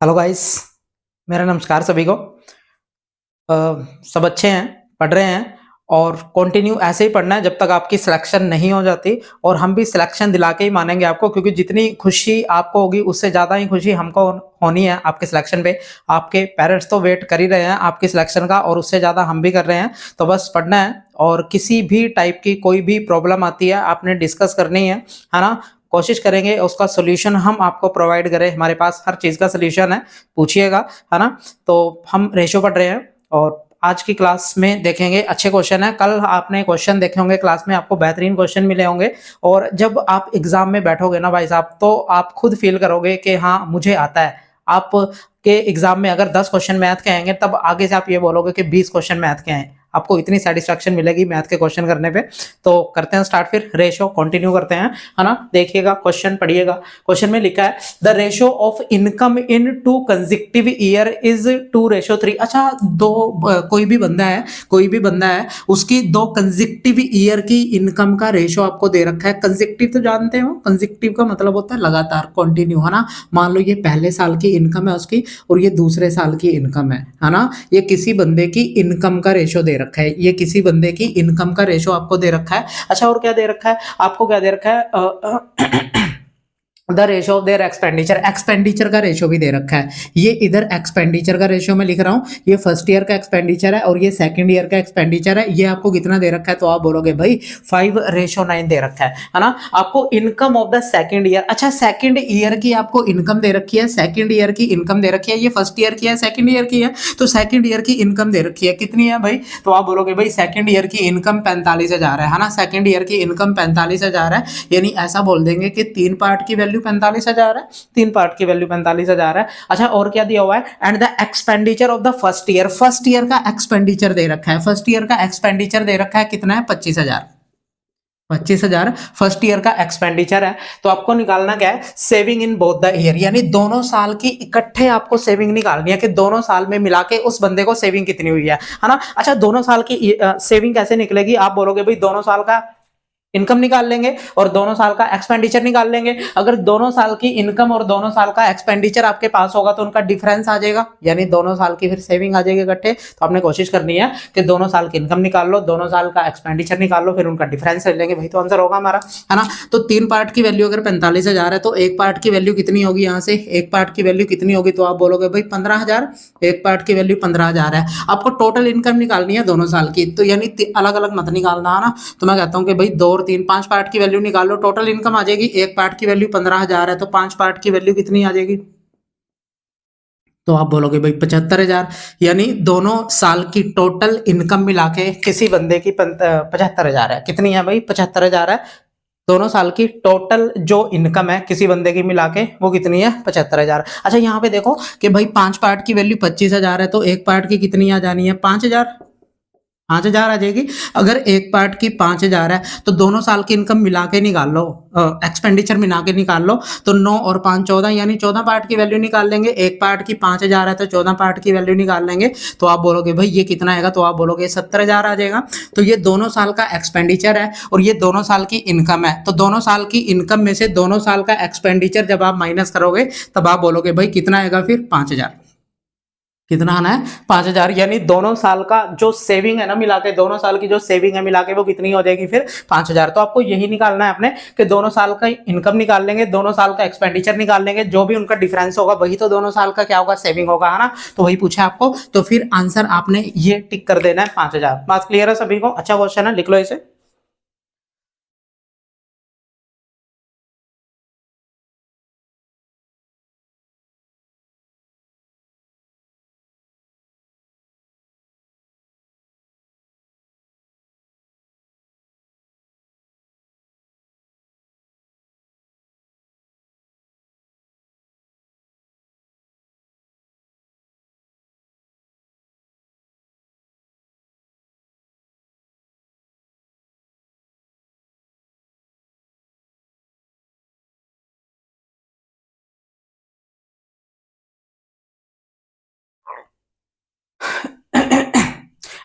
Hello guys. मेरा नमस्कार सभी को। अ, सब अच्छे हैं, पढ़ रहे हैं और कंटिन्यू ऐसे ही पढ़ना है जब तक आपकी सिलेक्शन नहीं हो जाती। और हम भी सिलेक्शन दिला के ही मानेंगे आपको, क्योंकि जितनी खुशी आपको होगी उससे ज़्यादा ही खुशी हमको होनी है आपके सिलेक्शन पे। आपके पेरेंट्स तो वेट कर ही रहे हैं आपकी सिलेक्शन का, और उससे ज़्यादा हम भी कर रहे हैं। तो बस पढ़ना है, और किसी भी टाइप की कोई भी प्रॉब्लम आती है आपने डिस्कस करनी है ना। कोशिश करेंगे उसका सॉल्यूशन हम आपको प्रोवाइड करें, हमारे पास हर चीज़ का सॉल्यूशन है, पूछिएगा, है ना। तो हम रेशो पढ़ रहे हैं और आज की क्लास में देखेंगे अच्छे क्वेश्चन है। कल आपने क्वेश्चन देखे होंगे क्लास में, आपको बेहतरीन क्वेश्चन मिले होंगे। और जब आप एग्जाम में बैठोगे ना भाई साहब, तो आप खुद फील करोगे कि हाँ मुझे आता है। आप के एग्जाम में अगर 10 क्वेश्चन मैथ के आएंगे, तब आगे से आप ये बोलोगे कि 20 क्वेश्चन मैथ के आए। आपको इतनी सेटिस्फेक्शन मिलेगी मैथ के क्वेश्चन करने पे। तो करते हैं स्टार्ट, फिर रेशो कंटिन्यू करते हैं, है ना। देखिएगा क्वेश्चन, पढ़िएगा। क्वेश्चन में लिखा है the ratio of income in two consecutive year is 2:3। अच्छा, कोई भी बंदा है उसकी दो कंसेक्टिव ईयर की इनकम का रेशो आपको दे रखा है। कंसेक्टिव तो जानते हो, कंसेक्टिव का मतलब होता है लगातार, कंटिन्यू, है ना। मान लो ये पहले साल की इनकम है उसकी, और ये दूसरे साल की इनकम है ना। ये किसी बंदे की इनकम का रेशो दे रखा है, ये किसी बंदे की इनकम का रेशो आपको दे रखा है। अच्छा, और क्या दे रखा है आपको, क्या दे रखा है the ratio of their expenditure. Expenditure का रेशो भी दे रखा है। ये इधर एक्सपेंडिचर का रेशो मैं लिख रहा हूँ, ये फर्स्ट ईयर का एक्सपेंडिचर है और ये सेकंड ईयर का एक्सपेंडिचर है। ये आपको कितना दे रखा है, तो आप बोलोगे भाई 5:9 दे रखा है ना। आपको income of the second year, अच्छा सेकंड ईयर की आपको इनकम दे रखी है, सेकंड ईयर की इनकम दे रखी है। ये फर्स्ट ईयर की है, सेकंड ईयर की है, तो सेकंड ईयर की इनकम दे रखी है। कितनी है भाई, तो आप बोलोगे भाई सेकंड ईयर की इनकम 45,000 है ना। सेकंड ईयर की इनकम 45,000 है, यानी ऐसा बोल देंगे कि तीन पार्ट की वैल्यू 45,000 है। तीन पार्ट की वैल्यू 45,000 है। अच्छा, और क्या दिया हुआ है, and the expenditure of the first year. First year का एक्सपेंडिचर दे रखा है, फर्स्ट ईयर का एक्सपेंडिचर दे रखा है, कितना है, 25,000। 25,000 फर्स्ट ईयर का एक्सपेंडिचर है। तो आपको निकालना क्या है, saving in both the year, यानी दोनों साल की इकट्ठे आपको सेविंग निकालनी है कि दोनों साल में मिला के उस बंदे को सेविंग कितनी हुई है ना। अच्छा, दोनों साल की सेविंग कैसे निकलेगी, आप बोलोगे भाई दोनों साल का इनकम निकाल लेंगे और दोनों साल का एक्सपेंडिचर निकाल लेंगे। अगर दोनों साल की इनकम और दोनों साल का एक्सपेंडिचर आपके पास होगा तो उनका डिफरेंस आ जाएगा, यानी दोनों साल की फिर सेविंग आ जाएगी इकट्ठे। तो आपने कोशिश करनी है कि दोनों साल की इनकम निकाल लो, दोनों साल का एक्सपेंडिचर निकाल लो, फिर उनका डिफरेंस ले लेंगे, वही तो आंसर होगा हमारा, है ना। तो तीन पार्ट की वैल्यू अगर 45,000 है, तो एक पार्ट की वैल्यू कितनी होगी, यहाँ से एक पार्ट की वैल्यू कितनी होगी, तो आप बोलोगे भाई 15,000। एक पार्ट की वैल्यू 15,000 है। आपको टोटल इनकम निकालनी है दोनों साल की, तो यानी अलग अलग मत निकालना, है ना। तो मैं कहता हूँ कि भाई दो और तीन, पांच पार्ट की वैल्यू निकाल लो, टोटल इनकम आ जाएगी। एक पार्ट की वैल्यू 15,000 है, तो पांच पार्ट की वैल्यू कितनी आ जाएगी, तो आप बोलोगे भाई 75,000। यानी दोनों साल की टोटल इनकम मिला के किसी बंदे की 75,000 है। कितनी है भाई, 75,000 है। दोनों साल की टोटल जो इनकम है किसी बंदे की मिला के, वो कितनी है, 75,000। अच्छा, यहाँ पे देखो कि भाई पांच पार्ट की वैल्यू 25,000 है, तो एक पार्ट की कितनी आ जानी है, 5,000। 5,000 आ जाएगी। अगर एक पार्ट की 5,000 है, तो दोनों साल की इनकम मिला के निकाल लो, एक्सपेंडिचर मिला के निकाल लो। तो 9 और 5 14, यानी 14 पार्ट की वैल्यू निकाल लेंगे। एक पार्ट की 5,000 है, तो 14 पार्ट की वैल्यू निकाल लेंगे। तो आप बोलोगे भाई ये कितना आएगा, तो आप बोलोगे 70,000 आ जाएगा। तो ये दोनों साल का एक्सपेंडिचर है और ये दोनों साल की इनकम है। तो दोनों साल की इनकम में से दोनों साल का एक्सपेंडिचर जब आप माइनस करोगे, तब आप बोलोगे भाई कितना आएगा, फिर 5,000। कितना आना है, 5,000। यानी दोनों साल का जो सेविंग है ना मिला के, दोनों साल की जो सेविंग है मिला के, वो कितनी हो जाएगी, फिर 5,000। तो आपको यही निकालना है अपने, कि दोनों साल का इनकम निकाल लेंगे, दोनों साल का एक्सपेंडिचर निकाल लेंगे, जो भी उनका डिफरेंस होगा वही तो दोनों साल का क्या होगा, सेविंग होगा, है ना। तो वही पूछा आपको, तो फिर आंसर आपने ये टिक कर देना है, 5,000। बात क्लियर है सभी को, अच्छा क्वेश्चन है, लिख लो इसे।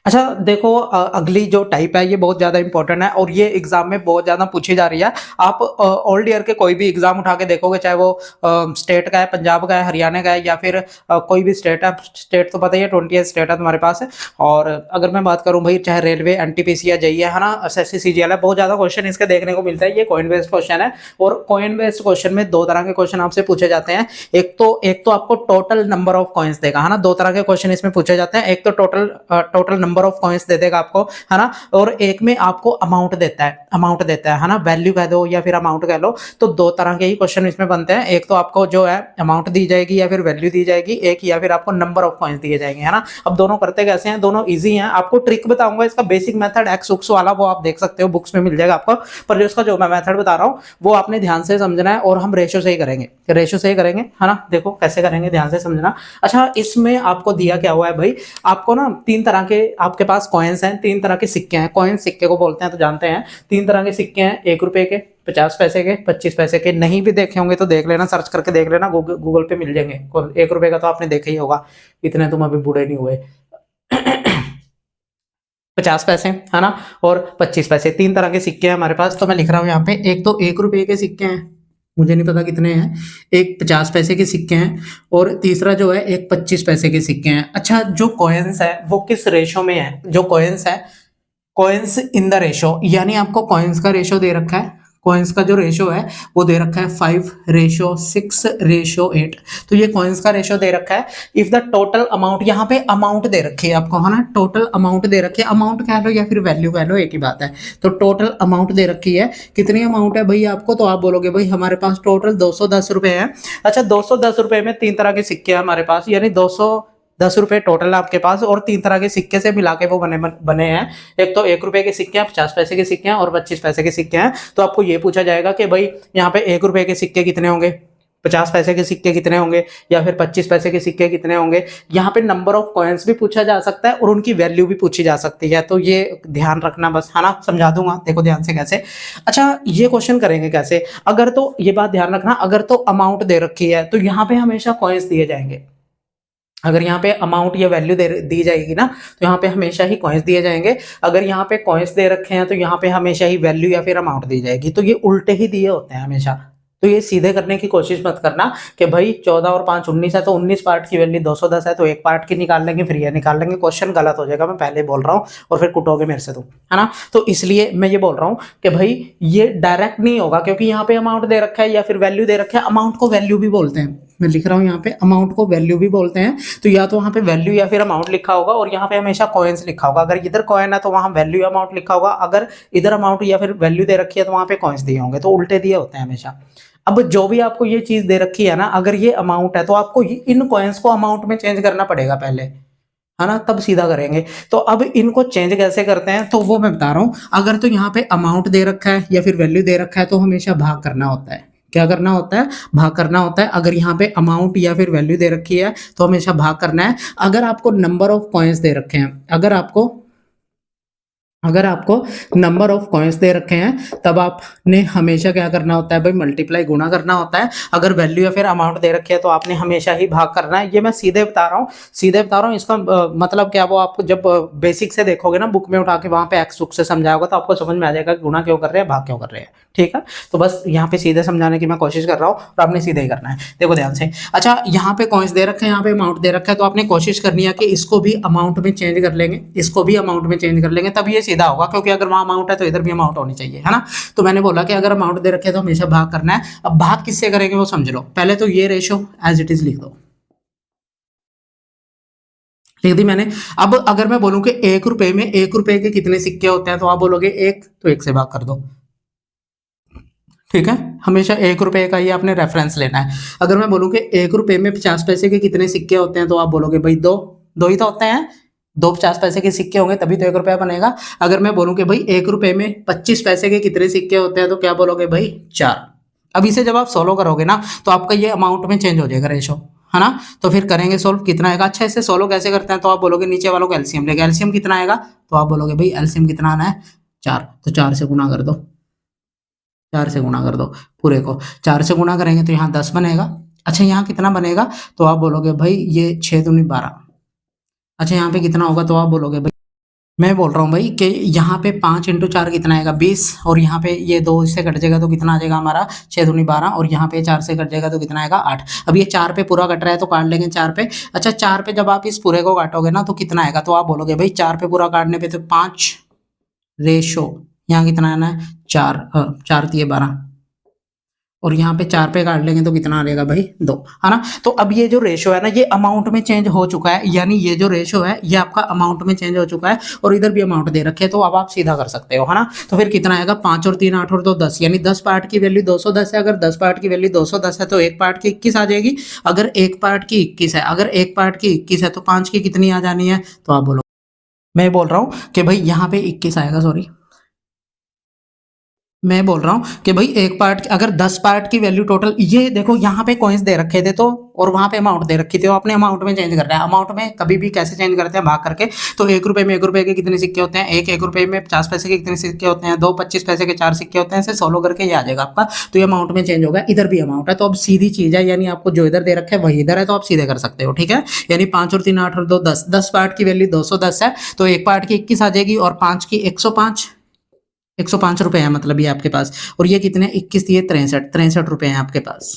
अच्छा देखो, अगली जो टाइप है ये बहुत ज़्यादा इंपॉर्टेंट है और ये एग्जाम में बहुत ज़्यादा पूछी जा रही है। आप ऑल ईयर के कोई भी एग्जाम उठा के देखोगे, चाहे वो स्टेट का है, पंजाब का है, हरियाणा का है, या फिर कोई भी स्टेट है। स्टेट तो पता ही है, 28 स्टेट है तुम्हारे पास है। और अगर मैं बात करूं भाई, चाहे रेलवे, एनटीपीसी या जेईई है ना, एसएससी सीजीएल है, बहुत ज़्यादा क्वेश्चन इसके देखने को मिलता है। ये कॉइन बेस्ड क्वेश्चन है और कॉइन बेस्ड क्वेश्चन में दो तरह के क्वेश्चन आपसे पूछे जाते हैं। एक तो आपको टोटल नंबर ऑफ कॉइन्स देगा, है ना। दो तरह के क्वेश्चन इसमें पूछे जाते हैं। एक तो टोटल नंबर ऑफ कॉइन्स दे देगा आपको, है ना। और एक में आपको अमाउंट देता है ना, वैल्यू कह दो या फिर अमाउंट कह लो। तो दो तरह के ही क्वेश्चन इसमें बनते हैं। एक तो आपको जो है अमाउंट दी जाएगी या फिर वैल्यू दी जाएगी, एक या फिर आपको नंबर ऑफ कॉइन्स दिए जाएंगे, है ना। अब दोनों करते कैसे हैं, दोनों इजी हैं। आपको ट्रिक बताऊंगा इसका, बेसिक मेथड एक्स उक्स वाला, वो आप देख सकते हो, बुक्स में मिल जाएगा आपको। पर जो इसका जो मैं मेथड बता रहा हूँ वो आपने ध्यान से समझना है। और हम रेशो से ही करेंगे, है ना। देखो कैसे करेंगे, ध्यान से समझना। अच्छा, इसमें आपको दिया क्या हुआ है भाई, आपको ना तीन तरह के आपके पास कॉइन्स हैं, तीन तरह के सिक्के हैं। कॉइन सिक्के को बोलते हैं तो जानते हैं। तीन तरह के सिक्के हैं, 1 रुपए के, 50 पैसे के, 25 पैसे के। नहीं भी देखे होंगे तो देख लेना, सर्च करके देख लेना, गूगल पे मिल जाएंगे। 1 रुपए का तो आपने देखा ही होगा, इतने तुम अभी बूढ़े नहीं हुए। 50 पैसे, है ना, और 25 पैसे, तीन तरह के सिक्के हैं हमारे पास। तो मैं लिख रहा हूँ यहाँ पे, एक तो 1 रुपए के सिक्के हैं, मुझे नहीं पता कितने हैं। एक 50 पैसे के सिक्के हैं और तीसरा जो है एक 25 पैसे के सिक्के हैं। अच्छा, जो कॉइन्स है वो किस रेशो में है, जो कॉइन्स है, कॉइन्स इन द रेशो, यानी आपको कॉइन्स का रेशो दे रखा है। कॉइन्स का जो रेशो है वो दे रखा है 5:6:8। तो ये कॉइन्स का रेशो दे रखा है। इफ द टोटल अमाउंट, यहाँ पे अमाउंट दे रखी है आपको, है ना, टोटल अमाउंट दे रखी है। अमाउंट कह लो या फिर वैल्यू कह लो, एक ही बात है। तो टोटल अमाउंट दे रखी है। कितनी अमाउंट है भाई आपको, तो आप बोलोगे भाई हमारे पास टोटल 210 रुपए है। अच्छा, 210 रुपए में तीन तरह के सिक्के हैं हमारे पास, यानी 210 रुपए टोटल है आपके पास, और तीन तरह के सिक्के से मिला के वो बने हैं। एक तो 1 रुपए के सिक्के हैं, 50 पैसे के सिक्के हैं और 25 पैसे के सिक्के हैं। तो आपको ये पूछा जाएगा कि भाई यहाँ पे 1 रुपए के सिक्के कितने होंगे, 50 पैसे के सिक्के कितने होंगे, या फिर 25 पैसे के सिक्के कितने होंगे। यहाँ पे नंबर ऑफ कॉइन्स भी पूछा जा सकता है और उनकी वैल्यू भी पूछी जा सकती है। तो ये ध्यान रखना बस, है ना। समझा दूंगा, देखो ध्यान से कैसे। अच्छा, ये क्वेश्चन करेंगे कैसे, अगर तो ये बात ध्यान रखना, अगर तो अमाउंट दे रखी है तो यहाँ पे हमेशा कॉइन्स दिए जाएंगे। अगर यहाँ पे अमाउंट या वैल्यू दी जाएगी ना, तो यहाँ पे हमेशा ही कॉइन्स दिए जाएंगे। अगर यहाँ पे कॉइन्स दे रखे हैं तो यहाँ पे हमेशा ही वैल्यू या फिर अमाउंट दी जाएगी। तो ये उल्टे ही दिए होते हैं हमेशा। तो ये सीधे करने की कोशिश मत करना कि भाई 14 और 5 19 है, तो 19 पार्ट की वैल्यू 210 है, तो एक पार्ट की निकाल लेंगे फिर ये निकाल लेंगे। क्वेश्चन गलत हो जाएगा, मैं पहले बोल रहा हूँ, और फिर कुटोगे मेरे से तुम, है ना। तो इसलिए मैं ये बोल रहा हूँ कि भाई ये डायरेक्ट नहीं होगा, क्योंकि यहाँ पे अमाउंट दे रखा है या फिर वैल्यू दे रखा है। अमाउंट को वैल्यू भी बोलते हैं, मैं लिख रहा हूँ यहाँ पे, अमाउंट को वैल्यू भी बोलते हैं। तो या तो वहाँ पे वैल्यू या फिर अमाउंट लिखा होगा, और यहाँ पे हमेशा कॉइन्स लिखा होगा। अगर इधर कॉइन है तो वहाँ वैल्यू या अमाउंट लिखा होगा, अगर इधर अमाउंट या फिर वैल्यू दे रखी है तो वहाँ पे कॉइन्स दिए होंगे। तो उल्टे दिए होते हैं हमेशा। अब जो भी आपको ये चीज दे रखी है ना, अगर ये अमाउंट है तो आपको इन कॉइन्स को अमाउंट में चेंज करना पड़ेगा पहले, है ना, तब सीधा करेंगे। तो अब इनको चेंज कैसे करते हैं तो वो मैं बता रहा हूँ। अगर तो यहाँ पे अमाउंट दे रखा है या फिर वैल्यू दे रखा है तो हमेशा भाग करना होता है। क्या करना होता है, भाग करना होता है। अगर यहाँ पे अमाउंट या फिर वैल्यू दे रखी है तो हमेशा भाग करना है। अगर आपको नंबर ऑफ कॉइन्स दे रखे हैं, अगर आपको नंबर ऑफ कॉइन्स दे रखे हैं तब आपने हमेशा क्या करना होता है भाई, मल्टीप्लाई, गुणा करना होता है। अगर वैल्यू या फिर अमाउंट दे रखे है तो आपने हमेशा ही भाग करना है। ये मैं सीधे बता रहा हूँ। इसका मतलब क्या, वो आपको जब बेसिक से देखोगे ना, बुक में उठा के वहां पे एक्स उक से समझाया होगा तो आपको समझ में आ जाएगा गुणा क्यों कर रहे हैं, भाग क्यों कर रहे हैं। ठीक है, तो बस यहाँ पे सीधे समझाने की मैं कोशिश कर रहा हूँ और आपने सीधे ही करना है। देखो ध्यान से। अच्छा, यहाँ पे कॉइन्स दे रखे हैं, यहाँ पे अमाउंट दे रखा है, तो आपने कोशिश करनी है कि इसको भी अमाउंट में चेंज कर लेंगे, इसको भी अमाउंट में चेंज कर लेंगे, तब ये सीधा होगा। क्योंकि अगर वहाँ अमाउंट है तो इधर भी अमाउंट होनी चाहिए, है ना। तो मैंने बोला कि अगर अमाउंट दे रखे है तो हमेशा भाग करना है। अब भाग किससे करेंगे वो समझ लो। पहले तो ये रेशो एज इट इज लिख दो, लिख दी मैंने। अब अगर मैं बोलूं कि 1 रुपए में 1 रुपए के कितने सिक्के होते हैं, तो आप बोलोगे एक, तो एक से भाग कर दो। ठीक है, हमेशा 1 रुपए का ही आपने रेफरेंस लेना है। अगर मैं बोलूं कि 1 रुपए में 50 पैसे के कितने सिक्के होते हैं, तो आप बोलोगे भाई दो, दो ही तो होते हैं। दो 50 पैसे के सिक्के होंगे तभी तो 1 रुपया बनेगा। अगर मैं बोलूं कि भाई 1 रुपए में 25 पैसे के कितने सिक्के होते हैं, तो क्या बोलोगे भाई 4। अब इसे जब आप सोल्व करोगे ना तो आपका ये अमाउंट में चेंज हो जाएगा रेशो, है ना। तो फिर करेंगे सोल्व, कितना आएगा। अच्छा, इसे सोल्व कैसे करते हैं, तो आप बोलोगे नीचे वालों को एलसीएम लेगा। एलसीएम कितना आएगा, तो आप बोलोगे भाई एलसीएम कितना आना है 4, तो 4 से गुणा कर दो, 4 से गुणा कर दो पूरे को। 4 से गुणा करेंगे तो यहाँ 10 बनेगा। अच्छा, यहाँ कितना बनेगा, तो आप बोलोगे भाई ये 6 दूनी 12। अच्छा, यहाँ पे कितना होगा, तो आप बोलोगे भाई मैं बोल रहा हूँ भाई कि यहाँ पे 5 × 4 कितना आएगा 20, और यहाँ पे ये 2 इससे कट जाएगा तो कितना आ जाएगा हमारा 6 दूनी 12, और यहाँ पे 4 से कट जाएगा तो कितना आएगा 8। अब ये 4 पे पूरा कट रहा है तो काट लेंगे 4 पे। अच्छा 4 पे जब आप इस पूरे को काटोगे ना तो कितना आएगा, तो आप बोलोगे भाई 4 पे पूरा काटने पे तो 5 रेशो, यहाँ कितना आना है 4, 4 × 12, और यहाँ पे 4 पे काट लेंगे तो कितना आ जाएगा भाई 2, है ना। तो अब ये जो रेशो है ना ये अमाउंट में चेंज हो चुका है, यानी ये जो रेशो है ये आपका अमाउंट में चेंज हो चुका है, और इधर भी अमाउंट दे रखे है, तो अब आप सीधा कर सकते हो, है ना। तो फिर कितना आएगा 5 और 3 8 और 2 10, यानी 10 पार्ट की वैल्यू 210 है। अगर 10 पार्ट की वैल्यू 210 है तो एक पार्ट की 21 आ जाएगी। अगर एक पार्ट की 21 है, अगर एक पार्ट की 21 है तो 5 की कितनी आ जानी है, तो आप बोलो। मैं बोल रहा हूँ कि भाई यहाँ पे 21 आएगा, सॉरी मैं बोल रहा हूँ कि भाई एक पार्ट, अगर 10 पार्ट की वैल्यू टोटल, ये देखो यहाँ पे कॉइन्स दे रखे थे तो, और वहां पे अमाउंट दे रखी थी, तो अपने अमाउंट में चेंज करना है। अमाउंट में कभी भी कैसे चेंज करते हैं, भाग करके। तो 1 रुपए में 1 रुपए के कितने सिक्के होते हैं, एक रुपए में 50 पैसे के कितने सिक्के होते हैं, 2 25 पैसे के 4 सिक्के होते हैं, ऐसे 16 करके ये आ जाएगा आपका। तो ये अमाउंट में चेंज होगा, इधर भी अमाउंट है, तो अब सीधी चीज है, यानी आपको जो इधर दे रखा है वही इधर है, तो आप सीधे कर सकते हो, ठीक है। यानी 5 और 3 8 और 2 10, 10 पार्ट की वैल्यू 210 है, तो एक पार्ट की 21 आ जाएगी, और 5 की 105, 105 रुपए है मतलब ये आपके पास, और ये कितने 21 दिए 63 रुपए हैं आपके पास,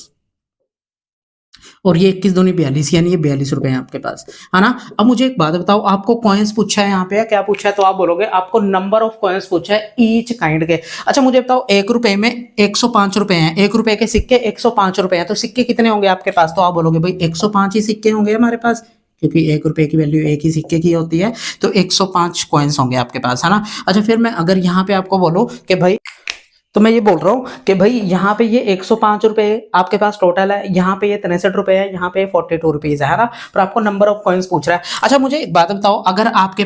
और ये 21 दूनी 42, यानी ये 42 रुपए हैं आपके पास, है ना। अब मुझे एक बात बताओ, आपको कॉइन्स पूछा है यहाँ पे, क्या पूछा है, तो आप बोलोगे आपको नंबर ऑफ कॉइन्स पूछा है ईच काइंड के। अच्छा मुझे बताओ 1 रुपए में 105 रुपए हैं, 1 रुपए के सिक्के 105 रुपए हैं, तो सिक्के कितने होंगे आपके पास, तो आप बोलोगे भाई 105 ही सिक्के होंगे हमारे पास, क्योंकि 1 रुपए की वैल्यू एक ही सिक्के की होती है, तो 105 कॉइन्स होंगे आपके पास, है ना। अच्छा फिर मैं अगर यहाँ पे आपको बोलूं कि भाई, तो मैं ये बोल रहा हूँ कि भाई यहाँ पे ये 105 रुपए आपके पास टोटल है, यहाँ पे ये 63 रुपए है, यहाँ पे 42 रुपीज है ना। पर आपको नंबर ऑफ कॉइन्स पूछ रहा है। अच्छा मुझे एक बात बताओ, अगर आपके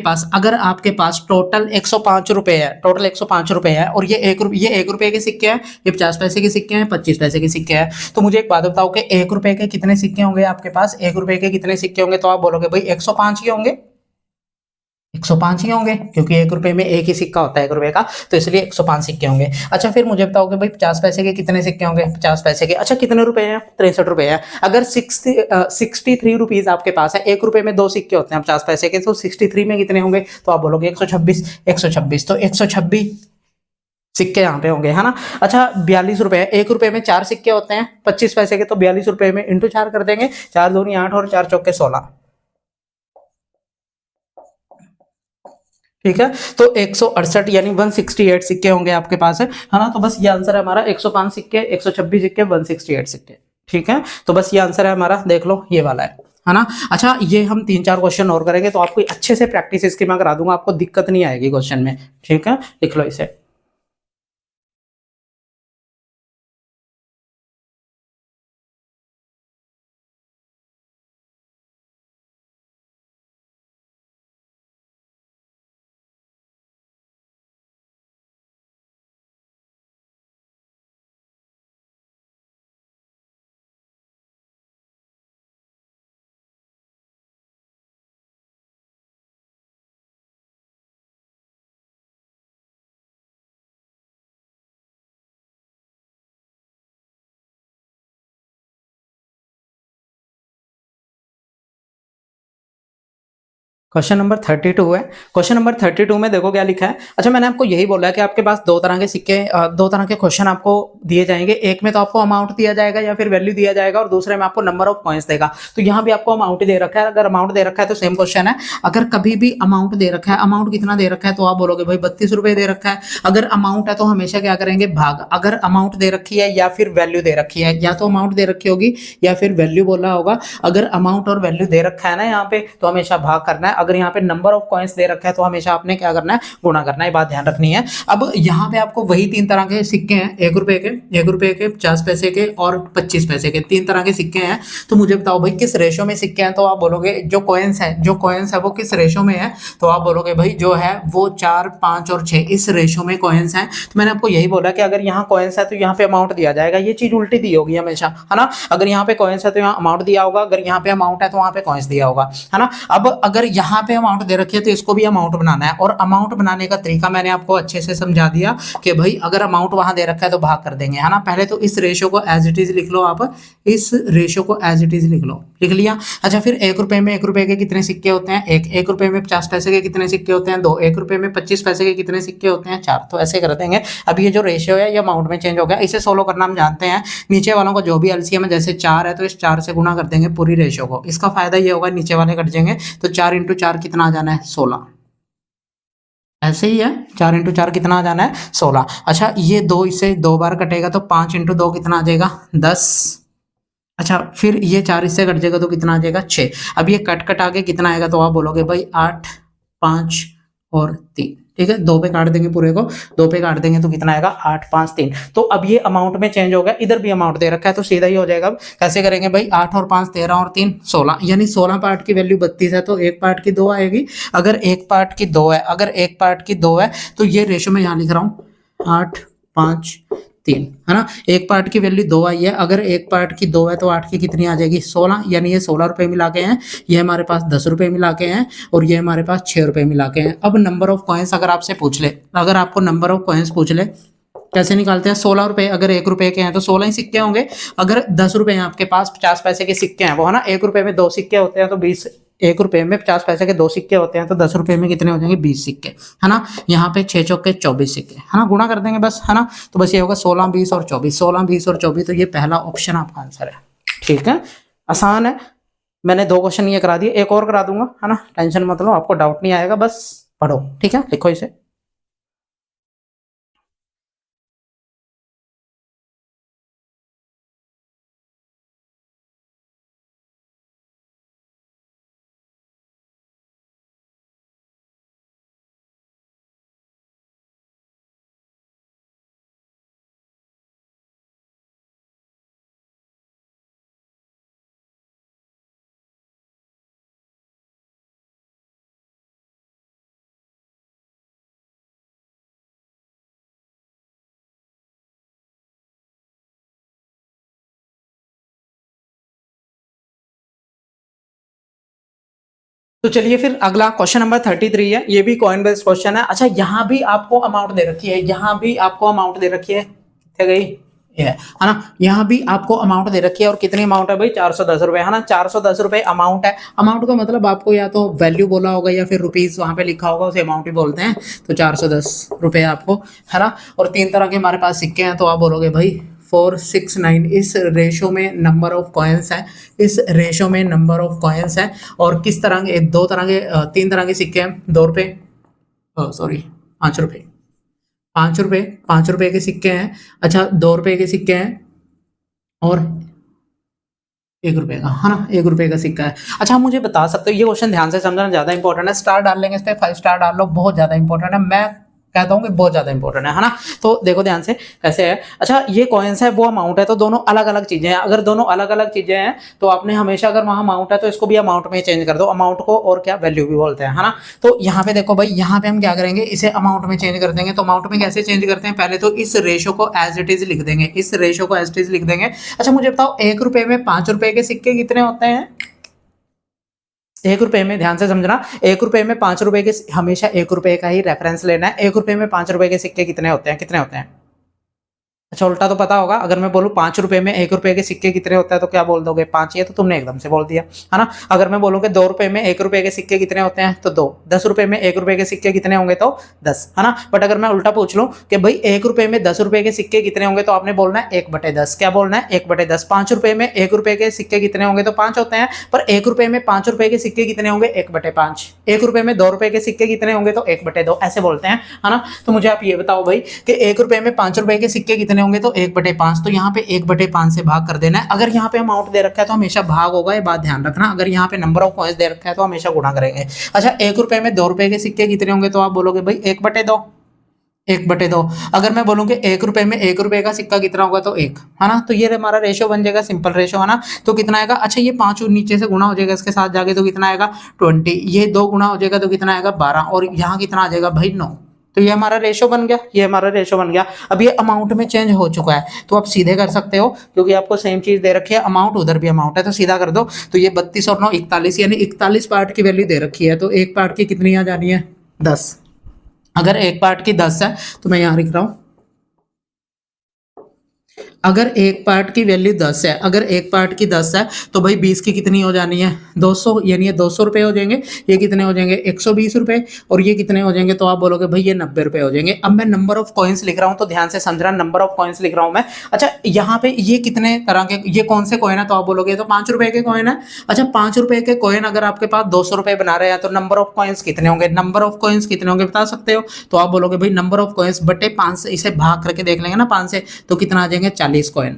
पास टोटल 105 रुपए है, टोटल 105 रुपए है, और ये 1 रुपए के सिक्के हैं, ये 50 पैसे के सिक्के हैं, 25 पैसे के सिक्के हैं, तो मुझे एक बात बताओ कि 1 रुपए के कितने सिक्के होंगे आपके पास, 1 रुपए के कितने सिक्के होंगे, तो आप बोलोगे भाई 105 ही होंगे, 105 ही होंगे, क्योंकि 1 रुपए में एक ही सिक्का होता है 1 रुपए का, तो इसलिए 105 सिक्के होंगे। अच्छा फिर मुझे बताओगे भाई 50 पैसे के कितने सिक्के होंगे, 50 पैसे के, अच्छा कितने रुपए हैं, 63 रुपए हैं। अगर 63 रुपीज आपके पास है, 1 रुपए में 2 सिक्के होते हैं 50 पैसे के, तो 63 में कितने होंगे, तो आप बोलोगे 126, 126, तो 126 सिक्के यहाँ पे होंगे, है ना। अच्छा 42 रुपए है, 1 रुपए में 4 सिक्के होते हैं 25 पैसे के, तो 42 रुपए में इंटू 4 कर देंगे, 4 दूनी 8 और 4 चौके 16, ठीक है। तो 168 यानी 168 सिक्के होंगे आपके पास, है ना। तो बस ये आंसर है हमारा, 105 सिक्के, 126 सिक्के, 168 सिक्के, ठीक है। तो बस ये आंसर है हमारा, देख लो ये वाला है ना। अच्छा ये हम 3-4 क्वेश्चन और करेंगे, तो आपको अच्छे से प्रैक्टिस इसकी मैं करा दूंगा, आपको दिक्कत नहीं आएगी क्वेश्चन में, ठीक है। लिख लो इसे। क्वेश्चन नंबर 32 है। क्वेश्चन नंबर 32 में देखो क्या लिखा है। अच्छा मैंने आपको यही बोला है कि आपके पास दो तरह के सिक्के, दो तरह के क्वेश्चन आपको दिए जाएंगे। एक में तो आपको अमाउंट दिया जाएगा या फिर वैल्यू दिया जाएगा, और दूसरे में आपको नंबर ऑफ कॉइन्स देगा। तो यहाँ भी आपको अमाउंट दे रखा है, अगर अमाउंट दे रखा है तो सेम क्वेश्चन है। अगर कभी भी अमाउंट दे रखा है, अमाउंट कितना दे रखा है, तो आप बोलोगे भाई 32 रुपए दे रखा है। अगर अमाउंट है तो हमेशा क्या करेंगे, भाग। अगर अमाउंट दे रखी है या फिर वैल्यू दे रखी है, या तो अमाउंट दे रखी होगी या फिर वैल्यू बोला होगा। अगर अमाउंट और वैल्यू दे रखा है ना यहाँ पे, तो हमेशा भाग करना है। अगर यहाँ पे नंबर ऑफ कॉइन्स दे रखा है तो हमेशा आपने क्या करना है, गुणा करना है, बात ध्यान रखनी है। अब यहाँ पे आपको वही 3 तरह के सिक्के हैं, 1 रुपए के, 50 पैसे के और 25 पैसे के, 3 तरह के सिक्के हैं। तो मुझे बताओ भाई किस रेशो में सिक्के हैं, तो आप बोलोगे जो कॉइन्स है वो किस रेशो में है, तो आप बोलोगे भाई जो है वो 4 5 और 6 इस रेशो में कॉइन्स हैं। तो मैंने आपको यही बोला कि अगर यहाँ कॉइन्स है तो यहाँ पे अमाउंट दिया जाएगा, ये चीज उल्टी दी होगी हमेशा, है ना। अगर यहाँ पे कॉइन्स है तो यहाँ अमाउंट दिया होगा, अगर यहाँ पे अमाउंट है तो वहाँ पे कॉइन्स दिया होगा, है ना। अब अगर यहाँ पे अमाउंट दे रखी है तो इसको भी अमाउंट बनाना है, और अमाउंट बनाने का तरीका मैंने आपको अच्छे से समझा दिया कि भाई अगर अमाउंट वहां दे रखा है तो भाग कर देंगे, है ना। पहले तो इस रेशो को एज इट इज लिख लो, आप इस रेशो को एज इट इज लिख लो, लिख लिया। अच्छा फिर 1 रुपए में 1 रुपए के कितने सिक्के होते हैं? 1 रुपए में 50 पैसे के कितने सिक्के होते हैं? 2 1 रुपए में 25 पैसे के कितने सिक्के होते हैं? 4। तो ऐसे कर देंगे। अब ये जो रेशियो है ये अमाउंट में चेंज हो गया, इसे सोल्व करना हम जानते हैं। नीचे वालों को जो भी एलसीएम है, जैसे 4 है तो इस 4 से गुणा कर देंगे पूरी रेशियो को। इसका फायदा ये होगा नीचे वाले कट जाएंगे, तो 4 × 4 कितना आ जाना है? 16। ऐसे ही है, 4 × 4 कितना आ जाना है? 16। अच्छा ये 2 इससे 2 बार कटेगा तो 5 × 2 कितना आ जाएगा? 10। अच्छा फिर ये 4 इससे कट जाएगा तो कितना आ जाएगा? 6। अब ये कट कट आके कितना आएगा तो आप बोलोगे भाई 8 5 और 3। ठीक है, 2 पे काट देंगे पूरे को, 2 पे काट देंगे तो कितना आएगा? 8 5 3। तो अब ये अमाउंट में चेंज हो गया, इधर भी अमाउंट दे रखा है तो सीधा ही हो जाएगा। अब कैसे करेंगे भाई? 8 और 5 13 और 3 16, यानी 16 पार्ट की वैल्यू 32 है तो एक पार्ट की 2 आएगी। अगर एक पार्ट की 2 है, अगर एक पार्ट की 2 है तो ये रेशो में यहाँ लिख रहा हूँ 8 5 3, है ना। एक पार्ट की वैल्यू 2 आई है, अगर एक पार्ट की 2 है तो 8 की कितनी आ जाएगी? 16, यानी ये 16 रुपए मिला के हैं, ये हमारे पास 10 रुपए मिला के हैं और ये हमारे पास 6 रुपए मिला के हैं। अब नंबर ऑफ कॉइन्स अगर आपसे पूछ ले, अगर आपको नंबर ऑफ कॉइन्स पूछ ले, कैसे निकालते हैं? 16 रुपए अगर 1 रुपए के हैं तो 16 ही सिक्के होंगे। अगर 10 रुपए हैं आपके पास, 50 पैसे के सिक्के हैं वो, है ना, 1 रुपए में 2 सिक्के होते हैं तो 20, 1 रुपए में 50 पैसे के 2 सिक्के होते हैं तो 10 रुपए में कितने हो जाएंगे? 20 सिक्के, है ना। यहाँ पे 6 चौके 24 सिक्के, है ना, गुणा कर देंगे बस, है ना। तो बस ये होगा 16 20 और 24, 16 20 और 24, तो ये पहला ऑप्शन आपका आंसर है। ठीक है, आसान है। मैंने 2 क्वेश्चन ये करा दिए, एक और करा दूंगा, है ना, टेंशन मत लो, आपको डाउट नहीं आएगा, बस पढ़ो। ठीक है, लिखो इसे। तो चलिए फिर अगला क्वेश्चन नंबर 33 है, ये भी कॉइन बेस्ड क्वेश्चन है। अच्छा यहाँ भी आपको अमाउंट दे रखी है, यहाँ भी आपको अमाउंट दे रखी है, कितने गई ये, है ना, यहाँ भी आपको अमाउंट दे रखी है और कितनी अमाउंट है भाई? 410 रुपए, है ना, 410 रुपए अमाउंट है। अमाउंट का मतलब आपको या तो वैल्यू बोला होगा या फिर रुपीज वहां पे लिखा होगा, उसे अमाउंट ही बोलते हैं। तो 410 रुपए आपको, है ना। और 3 तरह के हमारे पास सिक्के हैं तो आप बोलोगे भाई 469, इस रेशो में नंबर ऑफ कॉइन्स है, इस रेशो में नंबर ऑफ कॉइन्स है। और किस तरह के? 2 तरह के, 3 तरह के सिक्के हैं, 2 रुपए, सॉरी 5 रुपए, 5 रुपए, 5 रुपए के सिक्के हैं। अच्छा 2 रुपए के सिक्के हैं और 1 रुपए का, है ना, 1 रुपए का सिक्का है। अच्छा मुझे बता सकते हो, ये क्वेश्चन ध्यान से समझना, ज्यादा इंपॉर्टेंट है, स्टार डाल लेंगे इस पे, 5 स्टार डाल लो, बहुत ज्यादा इंपॉर्टेंट है, मैं कहता हूँ कि बहुत ज्यादा इंपॉर्टेंट है ना। तो देखो ध्यान से कैसे है। अच्छा ये कॉइन्स है, वो अमाउंट है, तो दोनों अलग अलग चीजें हैं। अगर दोनों अलग अलग चीजें हैं तो आपने हमेशा, अगर वहां अमाउंट है तो इसको भी अमाउंट में चेंज कर दो, अमाउंट को और क्या वैल्यू भी बोलते हैं, है ना। तो यहाँ पे देखो भाई, यहाँ पे हम क्या करेंगे, इसे अमाउंट में चेंज कर देंगे। तो अमाउंट में कैसे चेंज करते हैं? पहले तो इस रेशो को एज इट इज लिख देंगे, इस रेशो को एज इट इज लिख देंगे। अच्छा मुझे बताओ 1 रुपए में 5 रुपए के सिक्के कितने होते हैं? 1 रुपए में, ध्यान से समझना, 1 रुपए में 5 रुपए के, हमेशा 1 रुपए का ही रेफरेंस लेना है। 1 रुपए में 5 रुपए के सिक्के कितने होते हैं? कितने होते हैं? अच्छा उल्टा तो पता होगा, अगर मैं बोलूं 5 रुपए में 1 रुपए के सिक्के कितने होता है तो क्या बोल दोगे? 5। ये तो तुमने एकदम से बोल दिया, है ना। अगर मैं बोलूं कि 2 रुपए में 1 रुपए के सिक्के कितने होते हैं तो 2। 10 रुपए में 1 रुपए के सिक्के कितने होंगे तो 10, है ना। बट अगर मैं उल्टा पूछ लूं कि भाई 1 रुपए में 10 रुपए के सिक्के कितने होंगे तो आपने बोलना है 1/10। क्या बोलना है? 1/10। 5 रुपए में 1 रुपए के सिक्के कितने होंगे तो 5 होते हैं, पर 1 रुपए में 5 रुपए के सिक्के कितने होंगे? 1/5। 1 रुपए में 2 रुपए के सिक्के कितने होंगे तो 1/2, ऐसे बोलते हैं, है ना। तो मुझे आप ये बताओ भाई कि 1 रुपए में 5 रुपए के सिक्के कितने होंगे तो 1/5। तो यहाँ पे 1/5 से भाग कर देना है। अगर यहाँ पे अमाउंट दे रखा है तो हमेशा भाग होगा, ये बात ध्यान रखना। अगर यहाँ पे नंबर ऑफ कॉइन्स दे रखा है तो हमेशा गुणा करेंगे। अच्छा 1 रुपए में 2 रुपए के सिक्के कितने होंगे तो आप बोलोगे भाई 1/2, 1/2। अगर मैं बोलूँ कि 1 रुपए में 1 रुपए का सिक्का कितना होगा तो 1, है ना। तो ये हमारा रेशो बन जाएगा, सिंपल रेशो, है ना। तो कितना आएगा? अच्छा ये 5 नीचे से गुणा हो जाएगा इसके साथ जाके तो कितना आएगा? 20। ये 2 गुणा हो जाएगा तो कितना आएगा? 12। और यहाँ कितना आ जाएगा भाई? 9। तो ये हमारा रेशो बन गया, ये हमारा रेशो बन गया। अब ये अमाउंट में चेंज हो चुका है तो आप सीधे कर सकते हो, क्योंकि आपको सेम चीज दे रखी है, अमाउंट उधर भी अमाउंट है, तो सीधा कर दो। तो ये 32 और 9 41, यानी 41 पार्ट की वैल्यू दे रखी है, तो एक पार्ट की कितनी आ जानी है? 10। अगर एक पार्ट की 10 है तो मैं यहाँ लिख रहा हूँ अगर एक पार्ट की वैल्यू 10 है, अगर एक पार्ट की 10 है तो भाई 20 की कितनी हो जानी है 200, यानी ये 200 रुपये हो जाएंगे, ये कितने हो जाएंगे 120 रुपये, और ये कितने हो जाएंगे तो आप बोलोगे भाई ये 90 रुपये हो जाएंगे। अब मैं नंबर ऑफ कॉइन्स लिख रहा हूँ तो ध्यान से समझना, नंबर ऑफ कॉइन्स लिख रहा हूँ मैं। अच्छा यहाँ पे ये कितने तरह के, ये कौन से कॉइन है तो आप बोलोगे तो 5 रुपए के कॉइन है। अच्छा 5 रुपए के कॉइन अगर आपके पास 200 रुपए बना रहे हैं तो नंबर ऑफ कॉइन्स कितने होंगे, नंबर ऑफ कॉइन्स कितने होंगे बता सकते हो तो आप बोलोगे भाई नंबर ऑफ कॉइन्स बटे 5 से, इसे भाग करके देख लेंगे ना 5 से तो कितना आ जाएंगे 40 कॉइन।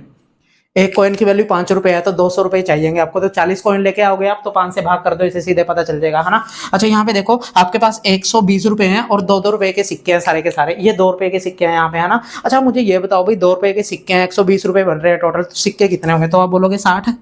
एक कॉइन की वैल्यू 5 रुपए है तो 200 रुपए चाहिए आपको, तो 40 कॉइन लेके आओगे आप तो 5 से भाग कर दो, इसे सीधे पता चल जाएगा, है ना। अच्छा यहाँ पे देखो आपके पास 120 रुपए हैं और 2-2 रुपए के सिक्के हैं सारे के सारे, ये 2 रुपए के सिक्के हैं यहाँ पे, है ना। अच्छा मुझे ये बताओ भाई 2 रुपए के सिक्के हैं, 120 रुपए बन रहे हैं टोटल, तो सिक्के कितने होंगे तो आप बोलोगे 60,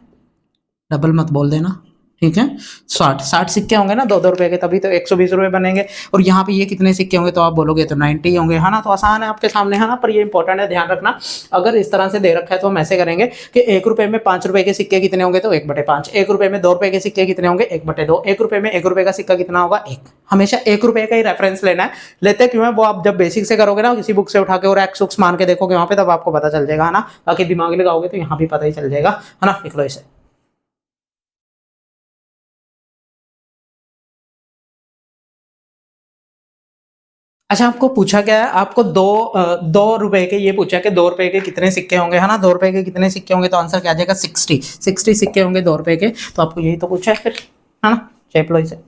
डबल मत बोल देना, ठीक है। 60 सिक्के होंगे ना 2-2 रुपए के, तभी तो 120 रुपए बनेंगे। और यहाँ पे ये कितने सिक्के होंगे तो आप बोलोगे तो 90 होंगे, है ना। तो आसान है आपके सामने, है ना, पर ये इंपॉर्टेंट है, ध्यान रखना। अगर इस तरह से दे रखा है तो हम ऐसे करेंगे कि 1 रुपए में 5 रुपए के सिक्के कितने होंगे तो 1/5, 1 रुपए में 2 रुपए के सिक्के कितने होंगे 1/2, 1 रुपए में 1 रुपए का सिक्का कितना होगा 1। हमेशा 1 रुपए का ही रेफरेंस लेना है, लेते क्यों है वो आप जब बेसिक से करोगे ना किसी बुक से उठा के और एक्स उक्स मान के देखोगे वहां पे, तब आपको पता चल जाएगा, है ना। बाकी दिमाग लगाओगे तो यहाँ भी पता ही चल जाएगा, है ना। लिख लो इसे। अच्छा आपको पूछा क्या है, आपको 2 रुपए के ये पूछा कि 2 रुपए के कितने सिक्के होंगे, है ना। 2 रुपए के कितने सिक्के होंगे तो आंसर क्या आ जाएगा 60 सिक्के होंगे 2 रुपए के, तो आपको यही तो पूछा है फिर, है ना। चेप लो इसे।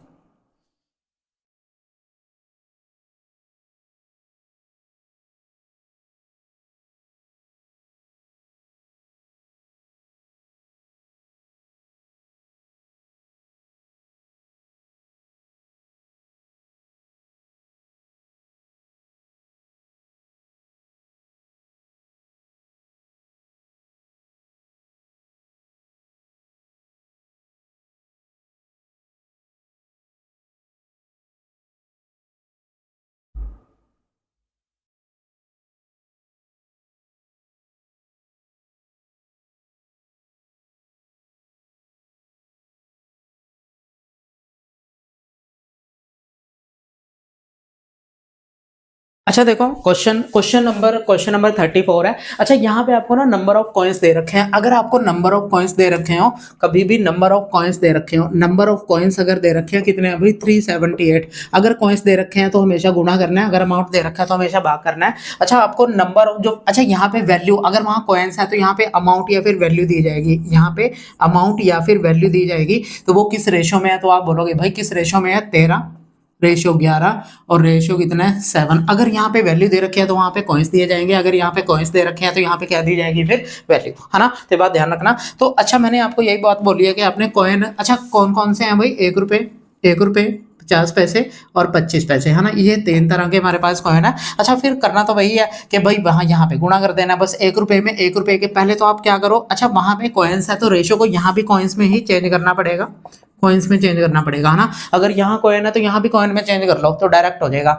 अच्छा देखो क्वेश्चन नंबर 34 है। अच्छा यहाँ पे आपको ना नंबर ऑफ कॉइन्स दे रखे हैं, अगर आपको नंबर ऑफ कॉइन्स दे रखे हो, कभी भी नंबर ऑफ कॉइन्स दे रखे हो, नंबर ऑफ कॉइन्स अगर दे रखे हैं कितने अभी 378, अगर कॉइन्स दे रखे हैं तो हमेशा गुना करना है, अगर अमाउंट दे रखा है तो हमेशा भाग करना है। अच्छा आपको नंबर ऑफ जो, अच्छा यहाँ पे वैल्यू, अगर वहाँ कॉइन्स है तो यहाँ पे अमाउंट या फिर वैल्यू दी जाएगी, यहाँ पे अमाउंट या फिर वैल्यू दी जाएगी, तो वो किस रेशो में है तो आप बोलोगे भाई किस रेशो में है 13:11 और रेशियो कितना है 7। अगर यहाँ पे वैल्यू दे रखी है तो वहाँ पे कॉइन्स दिए जाएंगे, अगर यहाँ पे कॉइन्स दे रखे हैं तो यहाँ पे क्या दी जाएगी फिर वैल्यू, है ना। तो बात ध्यान रखना। तो अच्छा मैंने आपको यही बात बोली है कि आपने कॉइन, अच्छा कौन कौन से हैं भाई 1 रुपये, 1 रुपये 50 पैसे और 25 पैसे, है ना, ये 3 तरह के हमारे पास कॉइन है। अच्छा फिर करना तो वही है कि भाई वहाँ यहाँ पे गुणा कर देना बस 1 रुपये में, 1 रुपये के पहले तो आप क्या करो, अच्छा वहाँ पे कॉइन्स है तो रेशो को यहाँ भी कॉइन्स में ही चेंज करना पड़ेगा, कॉइन्स में चेंज करना पड़ेगा, है ना। अगर यहाँ कॉइन है तो यहाँ भी कॉइन में चेंज कर लो तो डायरेक्ट हो जाएगा,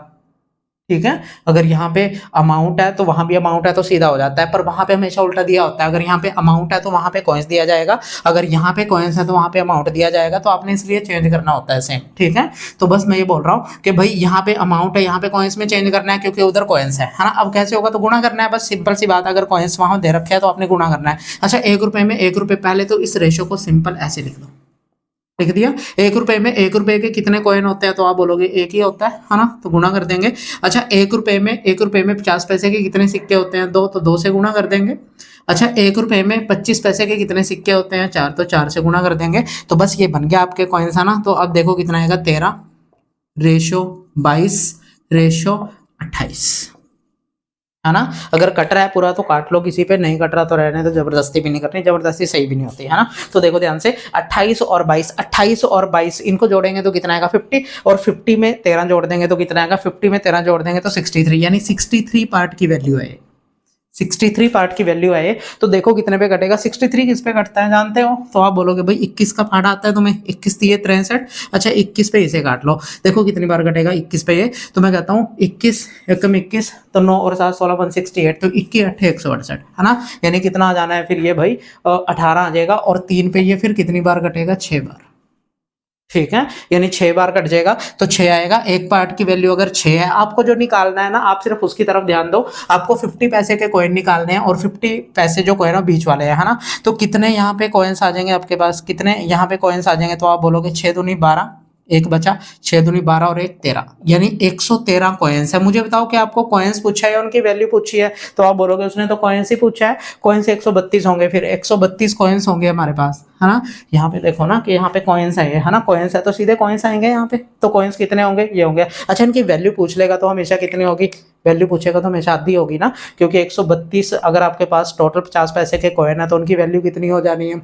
ठीक है। अगर यहाँ पे अमाउंट है तो वहां भी अमाउंट है तो सीधा हो जाता है, पर वहां पे हमेशा उल्टा दिया होता है, अगर यहाँ पे अमाउंट है तो वहां पे कॉइन्स दिया जाएगा, अगर यहाँ पे कॉइन्स है तो वहां पे अमाउंट दिया जाएगा, तो आपने इसलिए चेंज करना होता है सेम, ठीक है। तो बस मैं ये बोल रहा हूँ कि भाई यहाँ पे अमाउंट है, यहाँ पे कॉइन्स में चेंज करना है क्योंकि उधर कॉइन्स है ना। अब कैसे होगा तो गुणा करना है, बस सिंपल सी बात, अगर कॉइन्स वहां दे रखे हैं तो आपने गुणा करना है। अच्छा 1 रुपये में 1 रुपये, पहले तो इस रेशो को सिंपल ऐसे लिख लो, लिख दिया। 1 रुपये में 1 रुपये के कितने कॉइन होते हैं तो आप बोलोगे एक ही होता है ना, तो गुणा कर देंगे। अच्छा 1 रुपये में 50 पैसे के कितने सिक्के होते हैं 2, तो 2 से गुणा कर देंगे। अच्छा 1 रुपये में 25 पैसे के कितने सिक्के होते हैं 4, तो 4 से गुणा कर देंगे। तो बस ये बन गया आपके कॉइन्स, है ना। तो अब देखो कितना आएगा 13:22:28, है ना। अगर कट रहा है पूरा तो काट लो, किसी पे नहीं कट रहा तो रहने तो, जबरदस्ती भी नहीं करनी, जबरदस्ती सही भी नहीं होती, है ना। तो देखो ध्यान से 28 और 22 इनको जोड़ेंगे तो कितना आएगा 50, और 50 में 13 जोड़ देंगे तो कितना आएगा, 50 में 13 जोड़ देंगे तो 63, यानी 63 पार्ट की वैल्यू है, 63 पार्ट की वैल्यू है। तो देखो कितने पे कटेगा, 63 किस पे कटता है जानते हो तो आप बोलोगे भाई 21 का पार्ट आता है तुम्हें, 21 दिए 63, अच्छा 21 पे इसे काट लो, देखो कितनी बार कटेगा 21 पे ये, तो मैं कहता हूँ 21 एकम 21 तो 9 और 7 16 168, तो 21 8 168, है ना। यानी कितना आ जाना है फिर ये भाई 18 आ जाएगा, और 3 पे ये फिर कितनी बार कटेगा 6 बार, ठीक है, यानी 6 बार कट जाएगा तो 6 आएगा। एक पार्ट की वैल्यू अगर 6 है, आपको जो निकालना है ना, आप सिर्फ उसकी तरफ ध्यान दो। आपको 50 पैसे के कॉइन निकालने हैं और 50 पैसे जो कॉइन है बीच वाले हैं, है ना। तो कितने यहाँ पे कॉइन्स आ जाएंगे आपके पास, कितने यहाँ पे कॉइन्स आ जाएंगे, तो आप बोलोगे 6 दूनी 12, एक बचा, 6 दूनी 12 और एक 13, यानी 113 कॉइन्स है। मुझे बताओ कि आपको कॉइन्स पूछा है या उनकी वैल्यू पूछी है, तो आप बोलोगे उसने तो कॉइन्स ही पूछा है, कॉइन्स 132 होंगे, फिर 132 कॉइन्स होंगे हमारे पास, है ना। यहाँ पे देखो ना कि यहाँ पे कॉइन्स आएंगे, है ना, कॉइन्स है तो सीधे कॉइन्स आएंगे यहाँ पे, तो कॉइन्स कितने होंगे, ये होंगे। अच्छा, इनकी वैल्यू पूछ लेगा तो हमेशा कितनी होगी, वैल्यू पूछेगा तो हमेशा आधी होगी ना, क्योंकि 132 अगर आपके पास टोटल 50 पैसे के कॉइन है तो उनकी वैल्यू कितनी हो जानी है,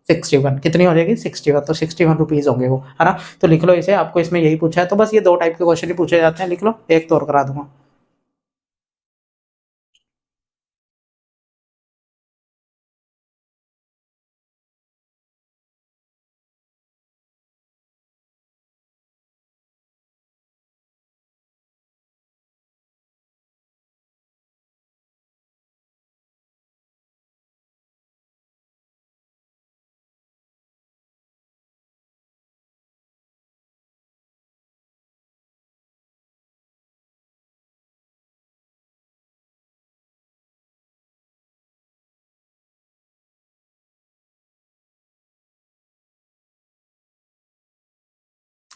61, कितनी हो जाएगी 61, तो 61 रुपीज होंगे वो, है ना। तो लिख लो इसे, आपको इसमें यही पूछा है, तो बस ये दो टाइप के क्वेश्चन ही पूछे जाते हैं, लिख लो, एक तो और करा दूंगा।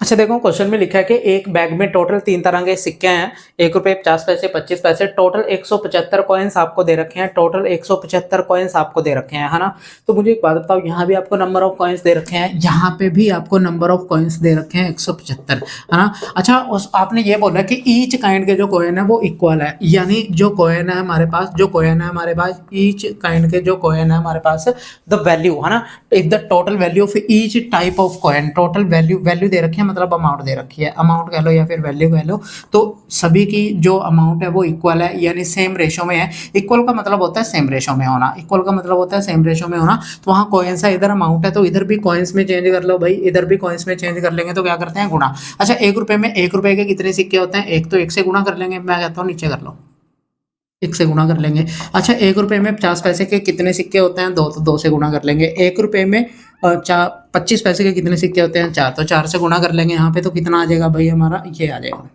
अच्छा देखो, क्वेश्चन में लिखा है कि एक बैग में टोटल 3 तरह के सिक्के हैं, 1 रुपए, 50 पैसे, 25 पैसे, टोटल 175 कॉइन्स आपको दे रखे हैं, टोटल 175 कॉइन्स आपको दे रखे हैं, है ना। तो मुझे एक बात बताओ, यहाँ भी आपको नंबर ऑफ कॉइन्स दे रखे हैं, यहाँ पे भी आपको नंबर ऑफ कॉइन्स दे रखे हैं 175, है ना। अच्छा, उस आपने ये बोला कि ईच काइंड के जो कॉइन है वो इक्वल है, यानी जो कॉइन है हमारे पास, जो कॉइन है हमारे पास, ईच काइंड के जो कॉइन है हमारे पास, द वैल्यू, है ना, if the total value of each type of coin, total value, value दे रखी है मतलब अमाउंट दे रखी है, अमाउंट कह लो या फिर वैल्यू कह लो, तो सभी की जो अमाउंट है वो इक्वल है, यानी सेम रेशो में है। इक्वल का मतलब होता है सेम रेशो में होना, इक्वल का मतलब होता है सेम रेशो में होना। तो वहाँ कॉइन्स है, इधर अमाउंट है, तो इधर भी कॉइन्स में चेंज कर लो भाई, इधर भी कॉइन्स में चेंज कर लेंगे, तो क्या करते हैं, गुणा। अच्छा, 1 रुपए में 1 रुपए के कितने सिक्के होते हैं, एक तो एक से गुणा कर लेंगे, मैं कहता हूँ नीचे कर लो, एक से गुणा कर लेंगे। अच्छा, 1 रुपए में 50 पैसे के कितने सिक्के होते हैं, दो, तो दो से गुणा कर लेंगे। 1 रुपए में 25 पैसे के कितने सिक्के होते हैं, चार, तो चार से गुणा कर लेंगे यहाँ पे, तो कितना आ जाएगा भाई हमारा, ये आ जाएगा।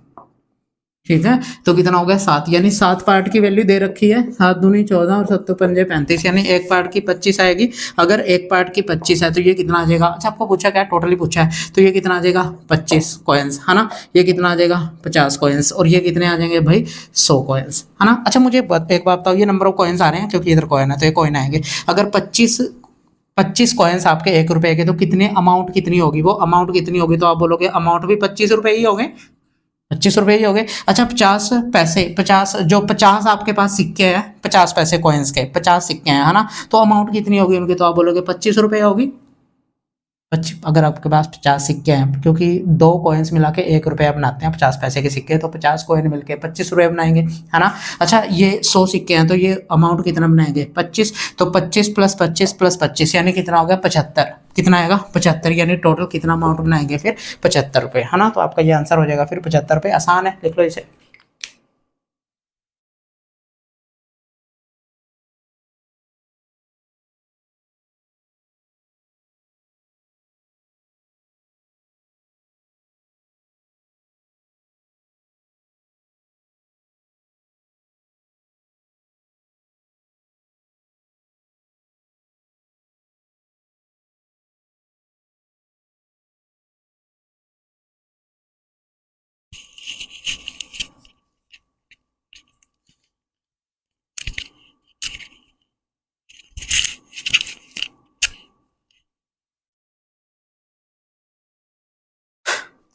ठीक है, तो कितना हो गया 7, यानी 7 पार्ट की वैल्यू दे रखी है, 7 दूनी 14 और 7 पंजे 35, यानी एक पार्ट की 25 आएगी। अगर एक पार्ट की 25 है तो ये कितना आ जाएगा, अच्छा आपको पूछा क्या, टोटली पूछा है, तो ये कितना आ जाएगा 25 कॉइन्स, है ना। ये कितना आ जाएगा 50 कॉइन्स, और ये कितने आ जाएंगे भाई 100 कॉइन्स, है ना। अच्छा, मुझे एक बात बताओ, ये नंबर ऑफ कॉइन्स आ रहे हैं क्योंकि इधर कॉइन है तो ये कॉइन आएंगे। अगर 25 कॉइन्स आपके 1 रुपए के, तो कितने अमाउंट कितनी होगी, वो अमाउंट कितनी होगी, तो आप बोलोगे अमाउंट भी 25 रुपए ही होंगे, 25 रुपए ही हो गए। अच्छा, 50 पैसे, 50 जो 50 आपके पास सिक्के हैं, 50 पैसे कॉइन्स के 50 सिक्के हैं, है ना, तो अमाउंट कितनी होगी उनकी, तो आप बोलोगे 25 रुपए होगी। 25, अगर आपके पास 50 सिक्के हैं, क्योंकि दो कॉइन्स मिला के 1 रुपया बनाते हैं, 50 पैसे के सिक्के, तो 50 कॉइन मिलके 25 रुपए बनाएंगे, है ना। अच्छा, ये 100 सिक्के हैं, तो ये अमाउंट कितना बनाएंगे 25, तो 25 + 25 + 25 यानी कितना हो गया 75, कितना आएगा 75, यानी टोटल कितना अमाउंट बनाएंगे फिर 75 रुपए, है ना। तो आपका ये आंसर हो जाएगा फिर 75 रुपए, आसान है, लिख लो इसे।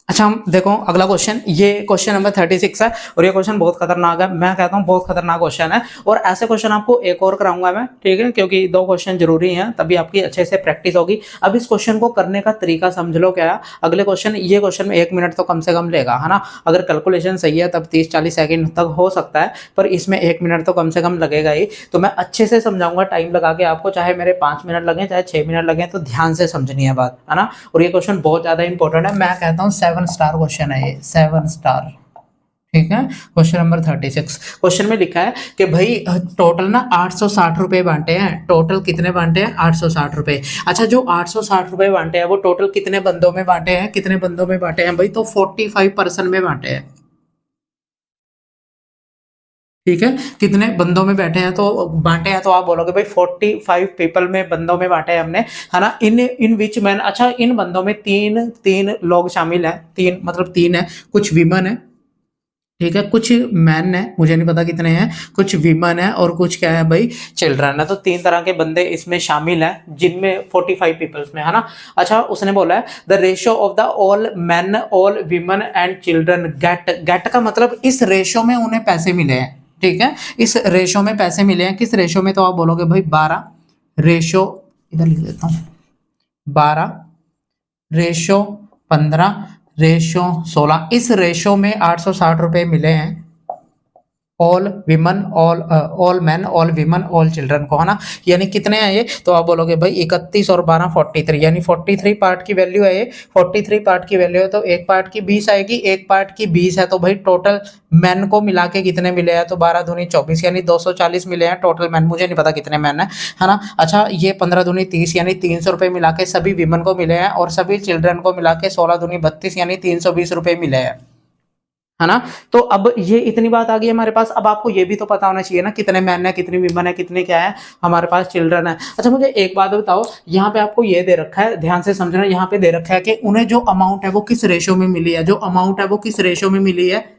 अच्छा, हम देखो अगला क्वेश्चन, ये क्वेश्चन नंबर 36 है, और ये क्वेश्चन बहुत खतरनाक है, मैं कहता हूँ बहुत खतरनाक क्वेश्चन है, और ऐसे क्वेश्चन आपको एक और कराऊंगा मैं, ठीक है, क्योंकि दो क्वेश्चन जरूरी हैं, तभी आपकी अच्छे से प्रैक्टिस होगी। अब इस क्वेश्चन को करने का तरीका समझ लो क्या है। अगले क्वेश्चन, ये क्वेश्चन में 1 मिनट तो कम से कम लेगा, है ना। अगर कैलकुलेशन सही है तब 30-40 सेकंड तक हो सकता है, पर इसमें 1 मिनट तो कम से कम लगेगा ही। तो मैं अच्छे से समझाऊंगा टाइम लगा के आपको, चाहे मेरे 5 मिनट लगे चाहे 6 मिनट लगे, तो ध्यान से समझनी है बात, है ना। और ये क्वेश्चन बहुत ज्यादा इंपॉर्टेंट है, मैं कहता हूँ 7 स्टार क्वेश्चन है ये, 7 स्टार। ठीक है। क्वेश्चन नंबर 36, क्वेश्चन में लिखा है कि भाई टोटल ना 860 रुपए बांटे हैं। टोटल कितने बांटे हैं? 860 रुपए। अच्छा, जो 860 रुपए बांटे हैं वो टोटल कितने बंदों में बांटे हैं? कितने बंदों में बांटे हैं भाई? तो 45% में बांटे हैं। ठीक है, कितने बंदों में बैठे हैं तो बांटे हैं, तो आप बोलोगे भाई 45 पीपल में, बंदों में बांटे हैं हमने, है ना। इन इन विच मैन, अच्छा इन बंदों में तीन तीन लोग शामिल हैं, तीन मतलब तीन है, कुछ विमन है, ठीक है, कुछ मैन है, मुझे नहीं पता कितने हैं, कुछ विमन है और कुछ क्या है भाई, चिल्ड्रन है। तो तीन तरह के बंदे इसमें शामिल हैं जिनमें 45 पीपल्स में, है ना। अच्छा, उसने बोला है the ratio of the all man all women and children get, get का मतलब इस रेशियो में उन्हें पैसे मिले हैं। ठीक है, इस रेशियो में पैसे मिले हैं, किस रेशियो में? तो आप बोलोगे भाई 12 रेशियो, इधर लिख देता हूँ, 12 रेशो 15 रेशो 16, इस रेशो में 860 रुपए मिले हैं all women all man all women all children को, है ना। यानी कितने हैं ये? तो आप बोलोगे भाई 31 और 12 43, यानी 43 पार्ट की वैल्यू है ये। 43 पार्ट की वैल्यू है तो एक पार्ट की 20 आएगी, एक पार्ट की 20 है, तो भाई टोटल मैन को मिला के कितने मिले हैं? तो 12 दूनी 24, यानी 240 मिले हैं टोटल मैन। मुझे नहीं पता कितने मैन है ना। अच्छा, ये 15 दूनी 30, यानी 300 रुपये मिला के सभी विमन को मिले हैं, और सभी चिल्ड्रन को मिला के 16 दूनी 32, यानी 320 रुपये मिले हैं, है ना। तो अब ये इतनी बात आ गई हमारे पास। अब आपको ये भी तो पता होना चाहिए ना कितने मैन है, कितनी विमन है, कितने क्या है हमारे पास चिल्ड्रन है। अच्छा, मुझे एक बात बताओ, यहाँ पे आपको ये दे रखा है, ध्यान से समझना, यहाँ पे दे रखा है कि उन्हें जो अमाउंट है वो किस रेशो में मिली है, जो अमाउंट है वो किस रेशो में मिली है,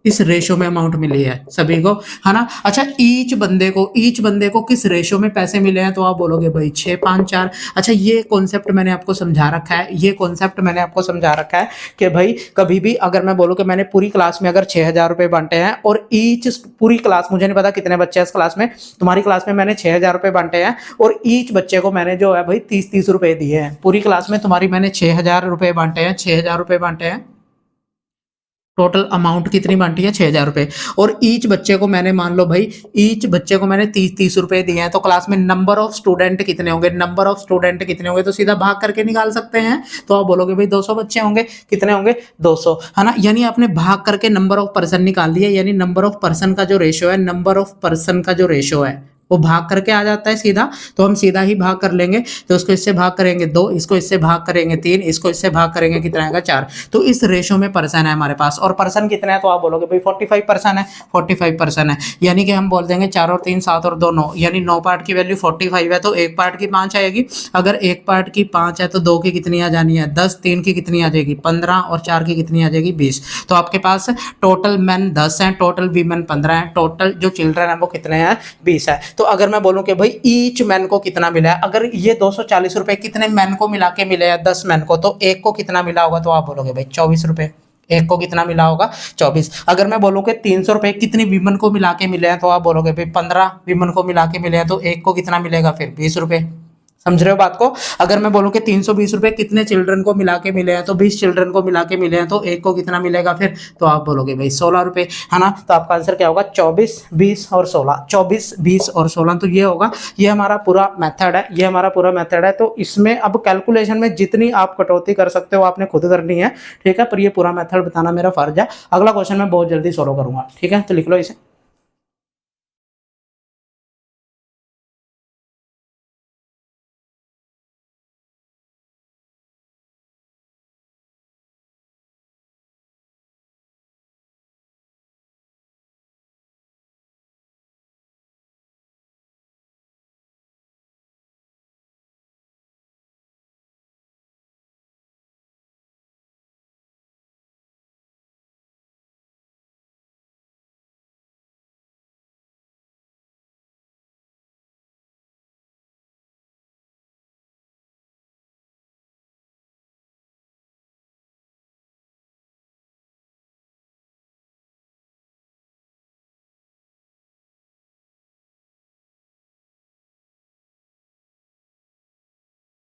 इस रेशो में अमाउंट मिली है सभी को, है ना। अच्छा, ईच बंदे को किस रेशो में पैसे मिले हैं? तो आप बोलोगे भाई 6 5 4। अच्छा, ये कॉन्सेप्ट मैंने आपको समझा रखा है, ये कॉन्सेप्ट मैंने आपको समझा रखा है कि भाई कभी भी अगर मैं बोलूँ कि मैंने पूरी क्लास में अगर 6,000 रुपए बांटे हैं, और ईच पूरी क्लास, मुझे नहीं पता कितने बच्चे हैं इस क्लास में, तुम्हारी क्लास में मैंने 6,000 रुपए बांटे हैं, और ईच बच्चे को मैंने जो है भाई 30-30 रुपए दिए हैं। पूरी क्लास में तुम्हारी मैंने 6,000 रुपए बांटे हैं, 6,000 रुपए बांटे हैं, टोटल अमाउंट कितनी बांटी है? 6,000 रुपए। और ईच बच्चे को मैंने, मान लो भाई ईच बच्चे को मैंने 30-30 रुपए दिए हैं, तो क्लास में नंबर ऑफ स्टूडेंट कितने होंगे? नंबर ऑफ स्टूडेंट कितने होंगे? तो सीधा भाग करके निकाल सकते हैं। तो आप बोलोगे भाई 200 बच्चे होंगे, कितने होंगे? 200, है ना। यानी आपने भाग करके नंबर ऑफ पर्सन निकाल दिया, यानी नंबर ऑफ पर्सन का जो रेशियो है, नंबर ऑफ पर्सन का जो रेशियो है वो भाग करके आ जाता है सीधा। तो हम सीधा ही भाग कर लेंगे, तो उसको इससे भाग करेंगे 2, इसको इससे भाग करेंगे 3, इसको इससे भाग करेंगे, कितना आएगा? 4। तो इस रेशो में पर्सन है हमारे पास, और पर्सन कितने हैं? तो आप बोलोगे भाई 45 पर्सन है, 45 पर्सन है, यानी कि हम बोल देंगे 4 और 3 7 और 2 9, यानी 9 पार्ट की वैल्यू 45 है, तो एक पार्ट की 5 आएगी। अगर एक पार्ट की 5 है तो 2 की कितनी आ जानी है? 10, 3 की कितनी आ जाएगी? 15, और 4 की कितनी आ जाएगी? 20। तो आपके पास टोटल मैन 10 हैं, टोटल वीमेन 15 हैं, टोटल जो चिल्ड्रन है वो कितने हैं? 20 है। तो अगर मैं बोलूं कि भाई ईच मैन को कितना मिला है, अगर ये 240 रुपए कितने मैन को मिला के मिले हैं? 10 मैन को, तो एक को कितना मिला होगा? तो आप बोलोगे भाई 24 रुपए। एक को कितना मिला होगा? 24। अगर मैं बोलूं कि 300 रुपए कितनी विमन को मिला के मिले हैं, तो आप बोलोगे भाई 15 विमन को मिला के मिले हैं, तो एक को कितना मिलेगा फिर? 20 रुपए। समझ रहे हो बात को? अगर मैं बोलूं कि 320 रुपए कितने चिल्ड्रन को मिला के मिले हैं, तो 20 चिल्ड्रन को मिला के मिले हैं, तो एक को कितना मिलेगा फिर? तो आप बोलोगे भाई 16 रुपए, है ना। तो आपका आंसर क्या होगा? 24 20 और 16, 24 20 और 16। तो ये होगा, ये हमारा पूरा मेथड है, ये हमारा पूरा मेथड है। तो इसमें अब कैलकुलेशन में जितनी आप कटौती कर सकते हो आपने खुद करनी है, ठीक है, पर ये पूरा मेथड बताना मेरा फर्ज है। अगला क्वेश्चन मैं बहुत जल्दी सोल्व करूंगा, ठीक है, तो लिख लो इसे।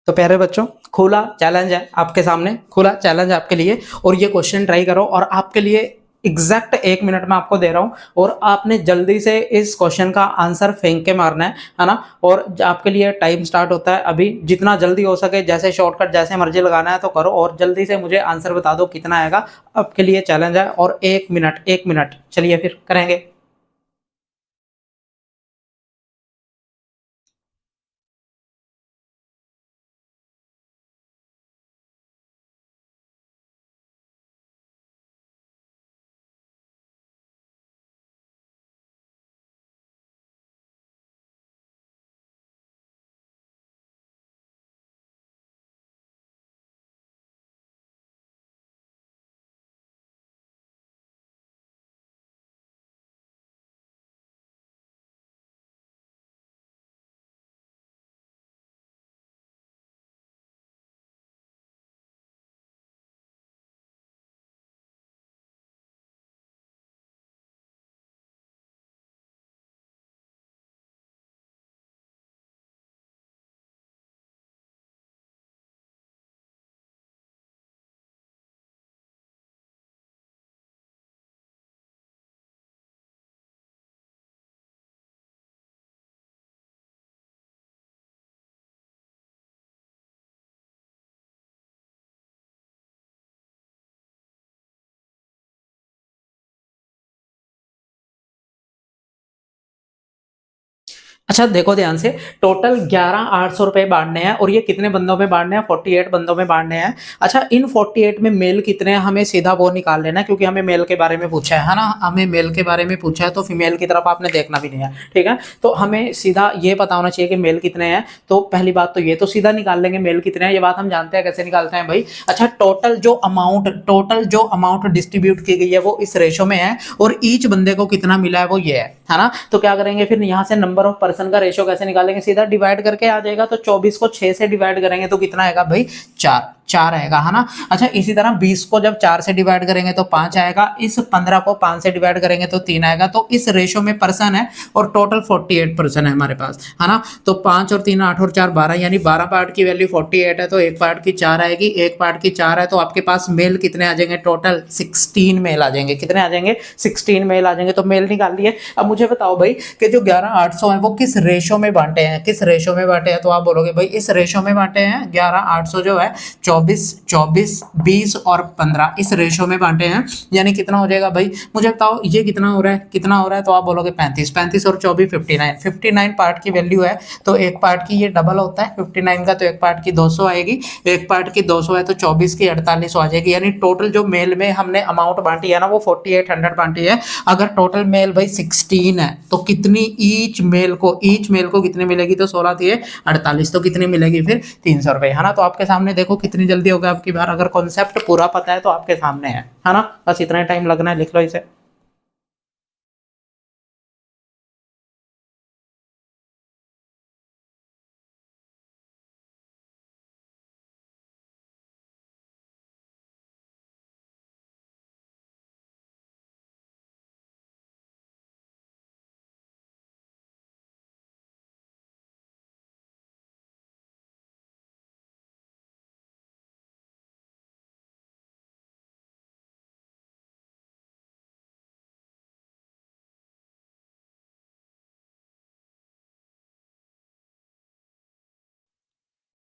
तो प्यारे बच्चों, खुला चैलेंज है आपके सामने, खुला चैलेंज आपके लिए, और ये क्वेश्चन ट्राई करो, और आपके लिए एग्जैक्ट 1 मिनट में आपको दे रहा हूँ और आपने जल्दी से इस क्वेश्चन का आंसर फेंक के मारना है ना। और आपके लिए टाइम स्टार्ट होता है अभी, जितना जल्दी हो सके, जैसे शॉर्टकट जैसे मर्जी लगाना है तो करो, और जल्दी से मुझे आंसर बता दो कितना आएगा। आपके लिए चैलेंज है, और 1 मिनट, 1 मिनट, चलिए फिर करेंगे। अच्छा देखो ध्यान से, टोटल 11,800 रुपए बांटने हैं, और ये कितने बंदों में बांटने हैं? 48 बंदों में बांटने हैं। अच्छा, इन 48 में मेल कितने हैं हमें सीधा वो निकाल लेना है, क्योंकि हमें मेल के बारे में पूछा है ना, हमें मेल के बारे में पूछा है, तो फीमेल की तरफ आपने देखना भी नहीं है, ठीक है। तो हमें सीधा ये पता होना चाहिए कि मेल कितने हैं। तो पहली बात तो ये तो सीधा निकाल लेंगे मेल कितने हैं, ये बात हम जानते हैं कैसे निकालते हैं भाई। अच्छा, टोटल जो अमाउंट डिस्ट्रीब्यूट की गई है वो इस रेशो में है, और ईच बंदे को कितना मिला है वो ये है ना। तो क्या करेंगे फिर, यहाँ से नंबर ऑफ पर्सन का रेशो कैसे निकालेंगे? सीधा डिवाइड करके आ जाएगा। तो 24 को 6 से डिवाइड करेंगे तो कितना आएगा भाई? 4 आएगा, है ना। अच्छा, इसी तरह 20 को जब 4 से डिवाइड करेंगे तो 5 आएगा। इस 15 को 5 से डिवाइड करेंगे तो 3 आएगा। तो इस रेशो में पर्सन है, और टोटल 48 पर्सन है हमारे पास, है ना। तो 5 और 3 8 और 4 12, यानी 12 पार्ट की वैल्यू 48 है, तो एक पार्ट की 4 आएगी। एक पार्ट की 4 है, तो आपके पास मेल कितने आ जाएंगे? टोटल 16 मेल आ जाएंगे। कितने आ जाएंगे? 16 मेल आ जाएंगे। तो मेल निकाल लिए। अब मुझे बताओ भाई कि जो 11,800 है वो किस रेशो में बांटे हैं? किस रेशो में बांटे हैं? तो आप बोलोगे भाई इस रेशो में बांटे हैं। 11,800 जो है 24 24 20 और 15 इस रेशो में बांटे हैं। यानी कितना हो जाएगा भाई? मुझे बताओ ये कितना हो रहा है, कितना हो रहा है? तो आप बोलोगे 35 35 और 24 59 59 पार्ट की वैल्यू है। तो एक पार्ट की ये डबल होता है 59 का, तो एक पार्ट की 200 आएगी। एक पार्ट की 200 है तो 24 की 48 आ जाएगी। यानी टोटल जो मेल में हमने अमाउंट बांटी है ना वो 4800 बांटी है। अगर टोटल मेल भाई 16 है तो कितनी ईच मेल को कितनी मिलेगी? तो 16 थी 48, तो कितनी मिलेगी फिर? 300 रुपए, है ना। तो आपके सामने देखो कितनी जल्दी होगा आपकी बार। अगर कॉन्सेप्ट पूरा पता है तो आपके सामने है ना। बस इतना टाइम लगना है, लिख लो इसे।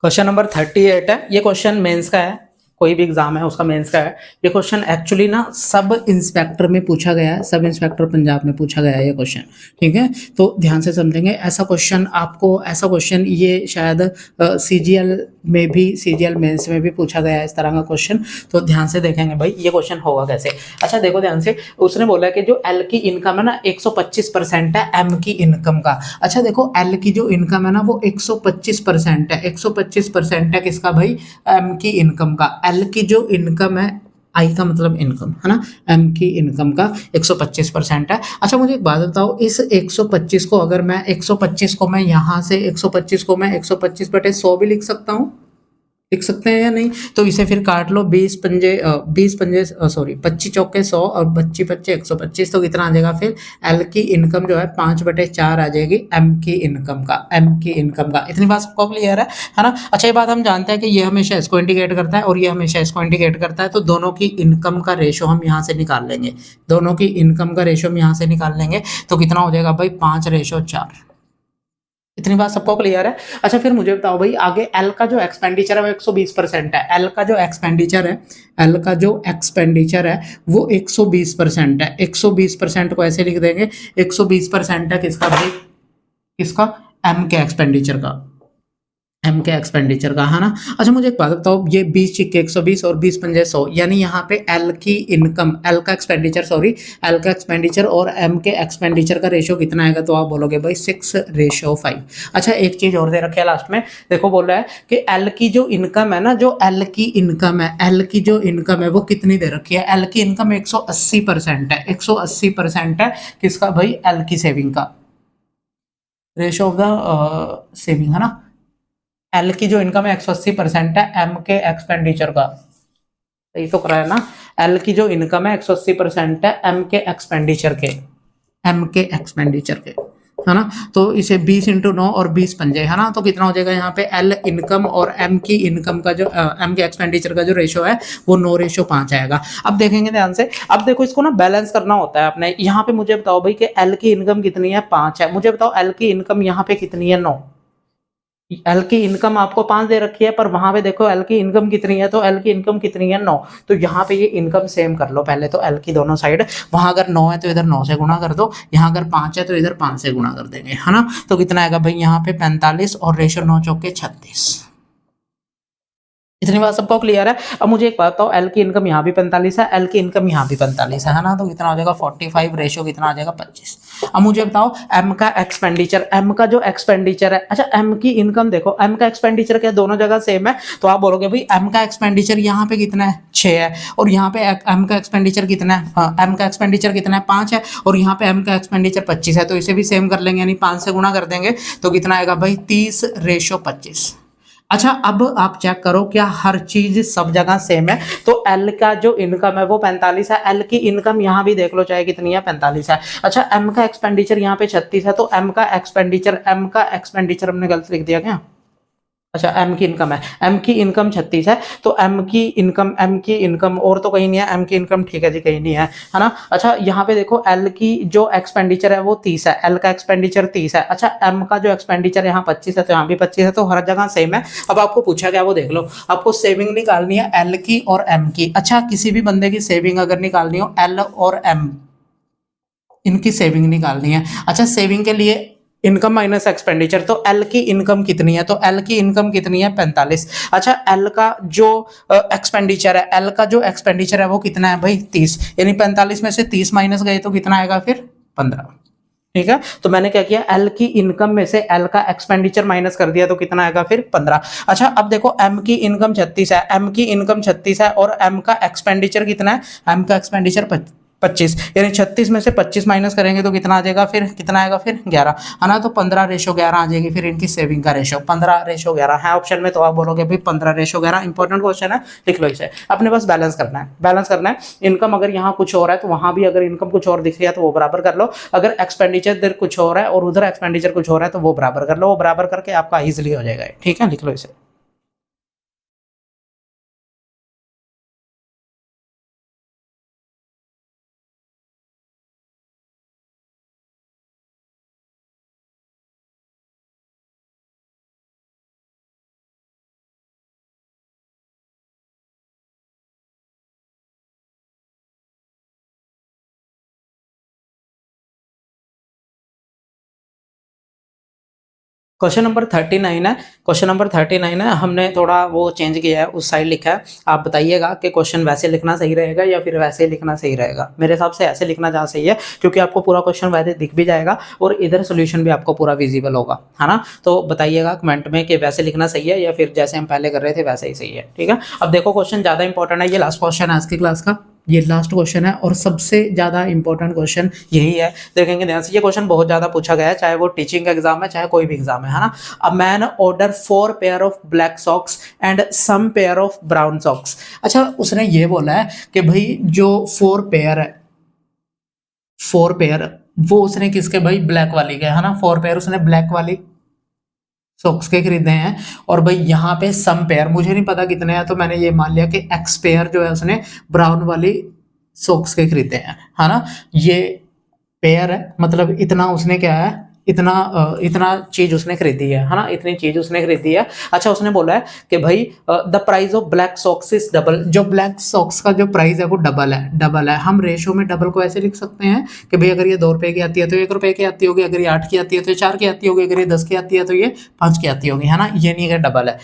क्वेश्चन नंबर 38 है। ये क्वेश्चन मेंस का है, कोई भी एग्जाम है उसका मेंस का है। ये क्वेश्चन एक्चुअली ना सब इंस्पेक्टर में पूछा गया है, सब इंस्पेक्टर पंजाब में पूछा गया है ये क्वेश्चन, ठीक है। तो ध्यान से समझेंगे। ऐसा क्वेश्चन ये शायद सीजीएल में भी, सीजीएल मेंस में भी पूछा गया है इस तरह का क्वेश्चन। तो ध्यान से देखेंगे भाई ये क्वेश्चन होगा कैसे। अच्छा देखो ध्यान से, उसने बोला कि जो एल की इनकम है ना 125% है एम की इनकम का। अच्छा देखो, एल की जो इनकम है ना वो 125% है। 125% है किसका भाई? एम की इनकम का। एल की जो इनकम है, आई का मतलब इनकम, है ना, एम की इनकम का 125% है। अच्छा मुझे एक बात बताओ, इस 125 को अगर मैं 125 को मैं यहाँ से 125 को मैं 125/100 भी लिख सकता हूँ? लिख सकते हैं या नहीं? तो इसे फिर काट लो, 20 पंजे सॉरी 25 चौके 100 और 25 पच्चे 125, तो कितना आ जाएगा फिर एल की इनकम जो है 5/4 आ जाएगी एम की इनकम का। इतनी बात सबको क्लियर है ना? अच्छा, ये बात हम जानते हैं कि ये हमेशा इसको इंडिकेट करता है और ये हमेशा इसको इंडिकेट करता है, तो दोनों की इनकम का रेशो हम यहाँ से निकाल लेंगे, दोनों की इनकम का रेशो हम यहाँ से निकाल लेंगे, तो कितना हो जाएगा भाई 5/4। इतनी बात सबको क्लियर है? अच्छा, फिर मुझे बताओ भाई आगे एल का जो एक्सपेंडिचर है वो 120% है। एल का जो एक्सपेंडिचर है वो 120% है। 120% को ऐसे लिख देंगे, 120% है किसका भाई, किसका, एम के एक्सपेंडिचर का, एम के एक्सपेंडिचर का, है ना? अच्छा, मुझे एक बात बताओ, ये 20 छिक्के 120 और 20 पंजे 100, यानी यहाँ पे एल की इनकम, एल का एक्सपेंडिचर और एम के एक्सपेंडिचर का रेशो कितना आएगा? तो आप बोलोगे भाई 6:5। अच्छा, एक चीज और दे रखी है लास्ट में, देखो बोल रहा है कि एल की जो इनकम है ना, एल की जो इनकम है वो कितनी दे रखी है? एल की इनकम 180% है, 180% है किसका भाई, एल की सेविंग का, रेशो ऑफ द सेविंग, है ना? एल की जो इनकम है 180% है एम के एक्सपेंडिचर का, सही तो करा है ना? एल की जो इनकम है 180% है एम के एक्सपेंडिचर के, है ना? तो इसे 20 × 9 और 20 पंजे, है ना? तो कितना हो जाएगा यहाँ पे एल इनकम और एम की इनकम का जो एम के एक्सपेंडिचर का जो रेशो है वो 9:5 आएगा। अब देखेंगे ध्यान से, अब देखो इसको ना बैलेंस करना होता है अपने। यहाँ पे मुझे बताओ भाई कि एल की इनकम कितनी है, 5 है। मुझे बताओ एल की इनकम यहाँ पे कितनी है, 9। एल की इनकम आपको 5 दे रखी है, पर वहां पे देखो एल की इनकम कितनी है, तो एल की इनकम कितनी है, 9। तो यहाँ पे ये इनकम सेम कर लो पहले तो, एल की दोनों साइड, वहां अगर 9 है तो इधर 9 से गुणा कर दो, यहाँ अगर 5 है तो इधर 5 से गुणा कर देंगे, है ना? तो कितना आएगा भाई यहाँ पे 45 और रेशो 9 चौके 36। इतनी बात सबको क्लियर है? अब मुझे एक बात बताओ, एल की इनकम यहाँ भी 45 है, एल की इनकम यहाँ भी 45 है ना? तो कितना हो जाएगा 45, रेशो कितना आ जाएगा 25। अब मुझे बताओ एम का एक्सपेंडिचर, एम का जो एक्सपेंडिचर है, अच्छा एम की इनकम देखो, एम का एक्सपेंडिचर क्या दोनों जगह सेम है? तो आप बोलोगे भाई एम का एक्सपेंडिचर यहाँ पे कितना है, 6 है, और यहाँ पे एम का एक्सपेंडिचर कितना है, एम का एक्सपेंडिचर कितना है, 5 है, और यहाँ पे एम का एक्सपेंडिचर 25 है, तो इसे भी सेम कर लेंगे, यानी 5 से गुणा कर देंगे, तो कितना आएगा भाई 30:25। अच्छा, अब आप चेक करो क्या हर चीज सब जगह सेम है? तो एल का जो इनकम है वो 45 है, एल की इनकम यहाँ भी देख लो चाहे कितनी है, 45 है। अच्छा, एम का एक्सपेंडिचर यहाँ पे 36 है, तो एम का एक्सपेंडिचर हमने गलत लिख दिया क्या? अच्छा, एम की इनकम है, एम की इनकम 36 है, तो एम की इनकम और तो कहीं नहीं है, एम की इनकम ठीक है जी कहीं नहीं है ना? अच्छा, यहाँ पे देखो एल की जो एक्सपेंडिचर है वो 30 है, एल का एक्सपेंडिचर 30 है। अच्छा, एम का जो एक्सपेंडिचर यहाँ 25 है, तो यहाँ भी 25 है, तो हर जगह सेम है। अब आपको पूछा क्या वो देख लो, आपको सेविंग निकालनी है एल की और एम की। अच्छा, किसी भी बंदे की सेविंग अगर निकालनी हो, एल और एम इनकी सेविंग निकालनी है। अच्छा, सेविंग के लिए इनकम माइनस एक्सपेंडिचर, तो एल की इनकम कितनी है, तो एल की इनकम कितनी है, 45। अच्छा, एल का जो एक्सपेंडिचर है, एल का जो एक्सपेंडिचर है वो कितना है भाई, 30, यानी 45 में से 30 माइनस गए तो कितना आएगा फिर, 15। ठीक है, तो मैंने क्या किया, एल की इनकम में से एल का एक्सपेंडिचर माइनस कर दिया, तो कितना आएगा फिर 15। अच्छा, अब देखो एम की इनकम 36 है, एम की इनकम 36 है, और एम का एक्सपेंडिचर कितना है, एम का एक्सपेंडिचर 25, यानी 36 में से 25 माइनस करेंगे तो कितना आ जाएगा फिर, कितना आएगा फिर 11, है ना? तो 15:11 आ जाएगी फिर इनकी सेविंग का रेशो, 15:11 है ऑप्शन में। तो आप बोलोगे भाई 15:11, इंपॉर्टेंट क्वेश्चन है, लिख लो इसे। अपने पास बैलेंस करना है। इनकम अगर यहाँ कुछ और है तो वहां भी अगर इनकम कुछ और दिख रही है तो वो बराबर कर लो, अगर एक्सपेंडिचर इधर कुछ और है और उधर एक्सपेंडिचर कुछ और है तो वो बराबर कर लो, वो बराबर करके आपका ईजिली हो जाएगा। ठीक है, लिख लो इसे। क्वेश्चन नंबर 39 है, क्वेश्चन नंबर 39 है, हमने थोड़ा वो चेंज किया है, उस साइड लिखा है। आप बताइएगा कि क्वेश्चन वैसे लिखना सही रहेगा या फिर वैसे ही लिखना सही रहेगा। मेरे हिसाब से ऐसे लिखना ज़्यादा सही है, क्योंकि आपको पूरा क्वेश्चन वैसे दिख भी जाएगा और इधर सोल्यूशन भी आपको पूरा विजिबल होगा, है ना? तो बताइएगा कमेंट में कि वैसे लिखना सही है या फिर जैसे हम पहले कर रहे थे वैसे ही सही है। ठीक है, अब देखो क्वेश्चन ज़्यादा इंपॉर्टेंट है, ये लास्ट क्वेश्चन है आज की क्लास का। ये लास्ट क्वेश्चन है और सबसे ज़्यादा इंपॉर्टेंट क्वेश्चन यही है। देखेंगे ध्यान से, ये क्वेश्चन बहुत ज़्यादा पूछा गया है, चाहे वो टीचिंग एग्जाम है चाहे कोई भी एग्जाम है ना। A man order 4 pair of black socks and some pair of brown socks. अच्छा, उसने ये बोला है कि भाई जो 4 पेयर है, 4 पेयर वो उसने किसके भाई ब्लैक वाली के है ना, 4 पेयर उसने ब्लैक वाली सॉक्स के खरीदे हैं। और भाई यहाँ पे सम पेयर मुझे नहीं पता कितने हैं, तो मैंने ये मान लिया कि एक्स पेयर जो है उसने ब्राउन वाली सॉक्स के खरीदे हैं, है ना। ये पेयर है, मतलब इतना उसने क्या है, इतना चीज उसने खरीदी है ना, इतनी चीज उसने खरीदी है। अच्छा, उसने बोला है कि भाई the price of black socks is double, जो ब्लैक सॉक्स का जो प्राइस है वो डबल है। हम रेशो में डबल को ऐसे लिख सकते हैं कि भाई अगर ये 2 रुपए की आती है तो 1 रुपए की आती होगी, अगर ये 8 की आती है तो ये 4 की आती होगी, अगर ये 10 की आती है तो ये 5 की आती होगी, है ना। ये नहीं है डबल है,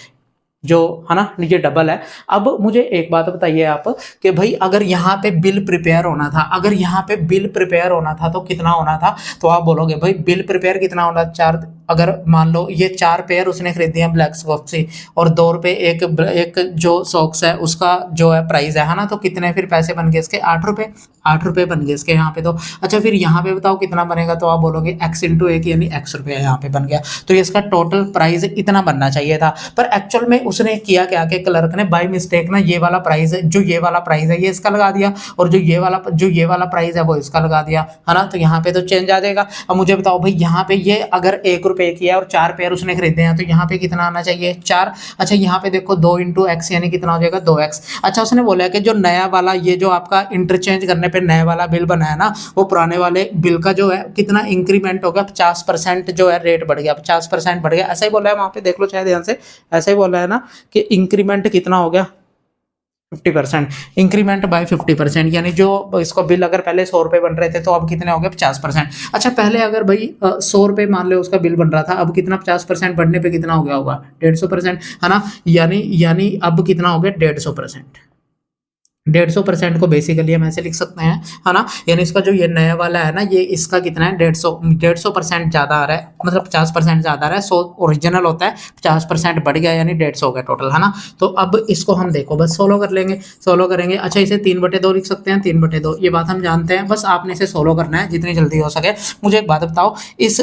जो है ना, ये डबल है। अब मुझे एक बात बताइए आप कि भाई अगर यहाँ पे बिल प्रिपेयर होना था, अगर यहाँ पे बिल प्रिपेयर होना था तो कितना होना था, तो आप बोलोगे भाई बिल प्रिपेयर कितना होना, 4। अगर मान लो ये 4 पेयर उसने खरीदी हैं ब्लैक सॉक्स से और 2 रुपए एक जो सॉक्स है उसका जो है प्राइस है ना, तो कितने फिर पैसे बन गए इसके, 8 रुपए, 8 रुपए बन गए इसके यहाँ पे तो। अच्छा, फिर यहाँ पे बताओ कितना बनेगा, तो आप बोलोगे x इंटू एक, यानी x रुपया यहाँ पे बन गया। तो ये इसका टोटल प्राइस इतना बनना चाहिए था, पर एक्चुअल में उसने किया क्या कि क्लर्क ने बाय मिस्टेक ना ये वाला प्राइस है, जो ये वाला प्राइस है ये इसका लगा दिया, और जो ये वाला प्राइस है वो इसका लगा दिया, है ना। तो यहाँ पे तो चेंज आ जाएगा। अब मुझे बताओ भाई यहाँ पे ये अगर 1 रुपए की है और 4 पेयर उसने खरीदे हैं, तो यहाँ पे कितना आना चाहिए, 4। अच्छा, यहाँ पे देखो 2 इंटू एक्स यानी कितना हो जाएगा, 2x। अच्छा, उसने बोला है कि जो नया वाला ये जो आपका इंटरचेंज करने पे नया वाला बिल बना है ना, वो पुराने वाले बिल का जो है कितना इंक्रीमेंट हो गया, 50% जो है रेट बढ़ गया, 50% बढ़ गया, ऐसा ही बोला है वहां पे, देख लो चाहे ध्यान से, ऐसा ही बोला है ना कि इंक्रीमेंट कितना हो गया, 50%, इंक्रीमेंट बाय 50%, यानी जो इसको बिल अगर पहले 100 रुपए बन रहे थे तो अब कितने हो गए, 50%। अच्छा, पहले अगर भाई 100 रुपए मान लो उसका बिल बन रहा था, अब कितना 50% बढ़ने पे कितना हो गया होगा, 150%, है ना। यानी अब कितना हो गया, 150%। 150% को बेसिकली हम ऐसे लिख सकते हैं, है ना। यानी इसका जो ये नया वाला है ना, ये इसका कितना है, 150% ज़्यादा आ रहा है, मतलब 50% ज़्यादा आ रहा है। 100 ओरिजिनल होता है, 50% बढ़ गया, यानी 150 हो गया टोटल, है ना। तो अब इसको हम देखो बस सोलो कर लेंगे, सोलो करेंगे। अच्छा, इसे 3/2 लिख सकते हैं, 3/2, ये बात हम जानते हैं, बस आपने इसे सोलो करना है जितनी जल्दी हो सके। मुझे एक बात बताओ, इस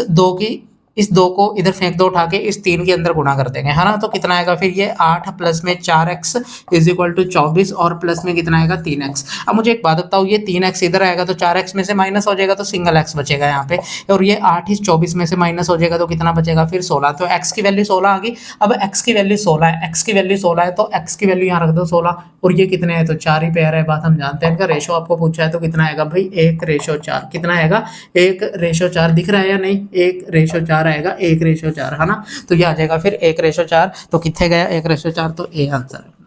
2 को इधर फेंक दो उठा के, इस 3 के अंदर गुणा कर देंगे, है ना। तो कितना आएगा फिर, ये 8 प्लस में 4x इज इक्वल टू 24, और प्लस में कितना आएगा, 3x। अब मुझे एक बात बताओ, ये 3x इधर आएगा तो 4x में से माइनस हो जाएगा, तो सिंगल x बचेगा यहाँ पे, और ये 8 इस 24 में से माइनस हो जाएगा तो कितना बचेगा फिर, 16। तो x की वैल्यू 16 आ गई। अब x की वैल्यू 16 है, x की वैल्यू 16 है, तो x की वैल्यू यहाँ रख दो 16, और ये कितने हैं, तो 4 ही पेयर है, बात हम जानते हैं। इनका रेशो आपको पूछा है तो कितना आएगा भाई, 1/4, कितना आएगा, 1/4 दिख रहा है या नहीं, 1/4 आएगा, 1/4, है ना। तो ये आ जाएगा फिर 1/4, तो कितने गया 1/4, तो ए आंसर है,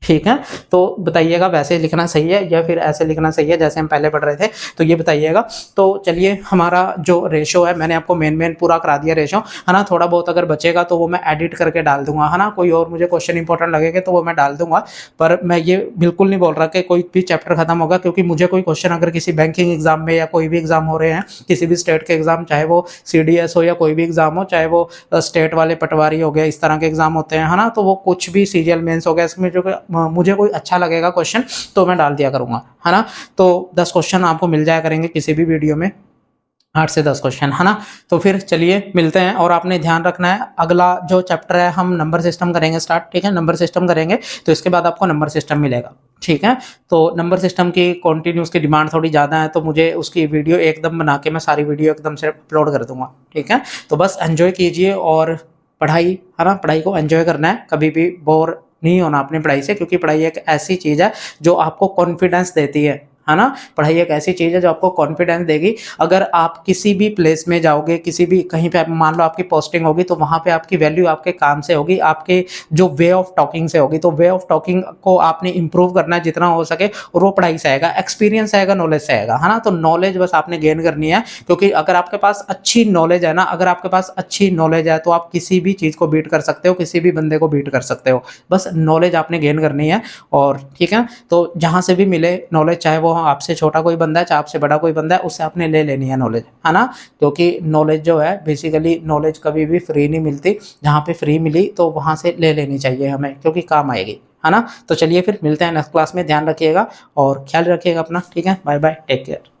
ठीक है। तो बताइएगा वैसे लिखना सही है या फिर ऐसे लिखना सही है जैसे हम पहले पढ़ रहे थे, तो ये बताइएगा। तो चलिए, हमारा जो रेशो है मैंने आपको मेन पूरा करा दिया रेशो, है ना। थोड़ा बहुत अगर बचेगा तो वो मैं एडिट करके डाल दूंगा, है ना। कोई और मुझे क्वेश्चन इंपॉर्टेंट लगेगा तो वो मैं डाल दूंगा, पर मैं ये बिल्कुल नहीं बोल रहा कि कोई भी चैप्टर खत्म होगा, क्योंकि मुझे कोई क्वेश्चन अगर किसी बैंकिंग एग्जाम में या कोई भी एग्जाम हो रहे हैं, किसी भी स्टेट के एग्जाम, चाहे वो CDS हो या कोई भी एग्जाम हो, चाहे वो स्टेट वाले पटवारी हो गया, इस तरह के एग्जाम होते हैं, है ना। तो वो कुछ भी सीरियल मेंस हो गया, इसमें जो मुझे कोई अच्छा लगेगा क्वेश्चन तो मैं डाल दिया करूंगा, है ना। तो 10 क्वेश्चन आपको मिल जाया करेंगे किसी भी वीडियो में, 8 से 10 क्वेश्चन, है ना। तो फिर चलिए मिलते हैं, और आपने ध्यान रखना है अगला जो चैप्टर है हम नंबर सिस्टम करेंगे स्टार्ट, ठीक है। नंबर सिस्टम करेंगे तो इसके बाद आपको नंबर सिस्टम मिलेगा, ठीक है। तो नंबर सिस्टम की कंटिन्यूस की डिमांड थोड़ी ज़्यादा है, तो मुझे उसकी वीडियो एकदम बना के मैं सारी वीडियो एकदम से अपलोड कर दूंगा, ठीक है। तो बस एंजॉय कीजिए, और पढ़ाई, है ना, पढ़ाई को एंजॉय करना है, कभी भी बोर नहीं होना अपनी पढ़ाई से, क्योंकि पढ़ाई एक ऐसी चीज़ है जो आपको कॉन्फिडेंस देती है ना। पढ़ाई एक ऐसी चीज़ है जो आपको कॉन्फिडेंस देगी। अगर आप किसी भी प्लेस में जाओगे, किसी भी कहीं पे मान लो आपकी पोस्टिंग होगी, तो वहाँ पे आपकी वैल्यू आपके काम से होगी, आपके जो वे ऑफ टॉकिंग से होगी। तो वे ऑफ टॉकिंग को आपने इंप्रूव करना है जितना हो सके, और वो पढ़ाई से आएगा, एक्सपीरियंस आएगा, नॉलेज से आएगा, है ना। तो नॉलेज बस आपने गेन करनी है, क्योंकि अगर आपके पास अच्छी नॉलेज है ना, अगर आपके पास अच्छी नॉलेज है तो आप किसी भी चीज़ को बीट कर सकते हो, किसी भी बंदे को बीट कर सकते हो। बस नॉलेज आपने गेन करनी है, और ठीक है। तो जहाँ से भी मिले नॉलेज, चाहे वो आपसे छोटा कोई बंदा है चाहे आपसे बड़ा कोई बंदा है, उससे आपने ले लेनी है नॉलेज, है ना। क्योंकि नॉलेज जो है बेसिकली नॉलेज कभी भी फ्री नहीं मिलती, जहाँ पे फ्री मिली तो वहाँ से ले लेनी चाहिए हमें, क्योंकि काम आएगी, है ना। तो चलिए फिर मिलते हैं नेक्स्ट क्लास में, ध्यान रखिएगा और ख्याल रखिएगा अपना, ठीक है, बाय बाय, टेक केयर।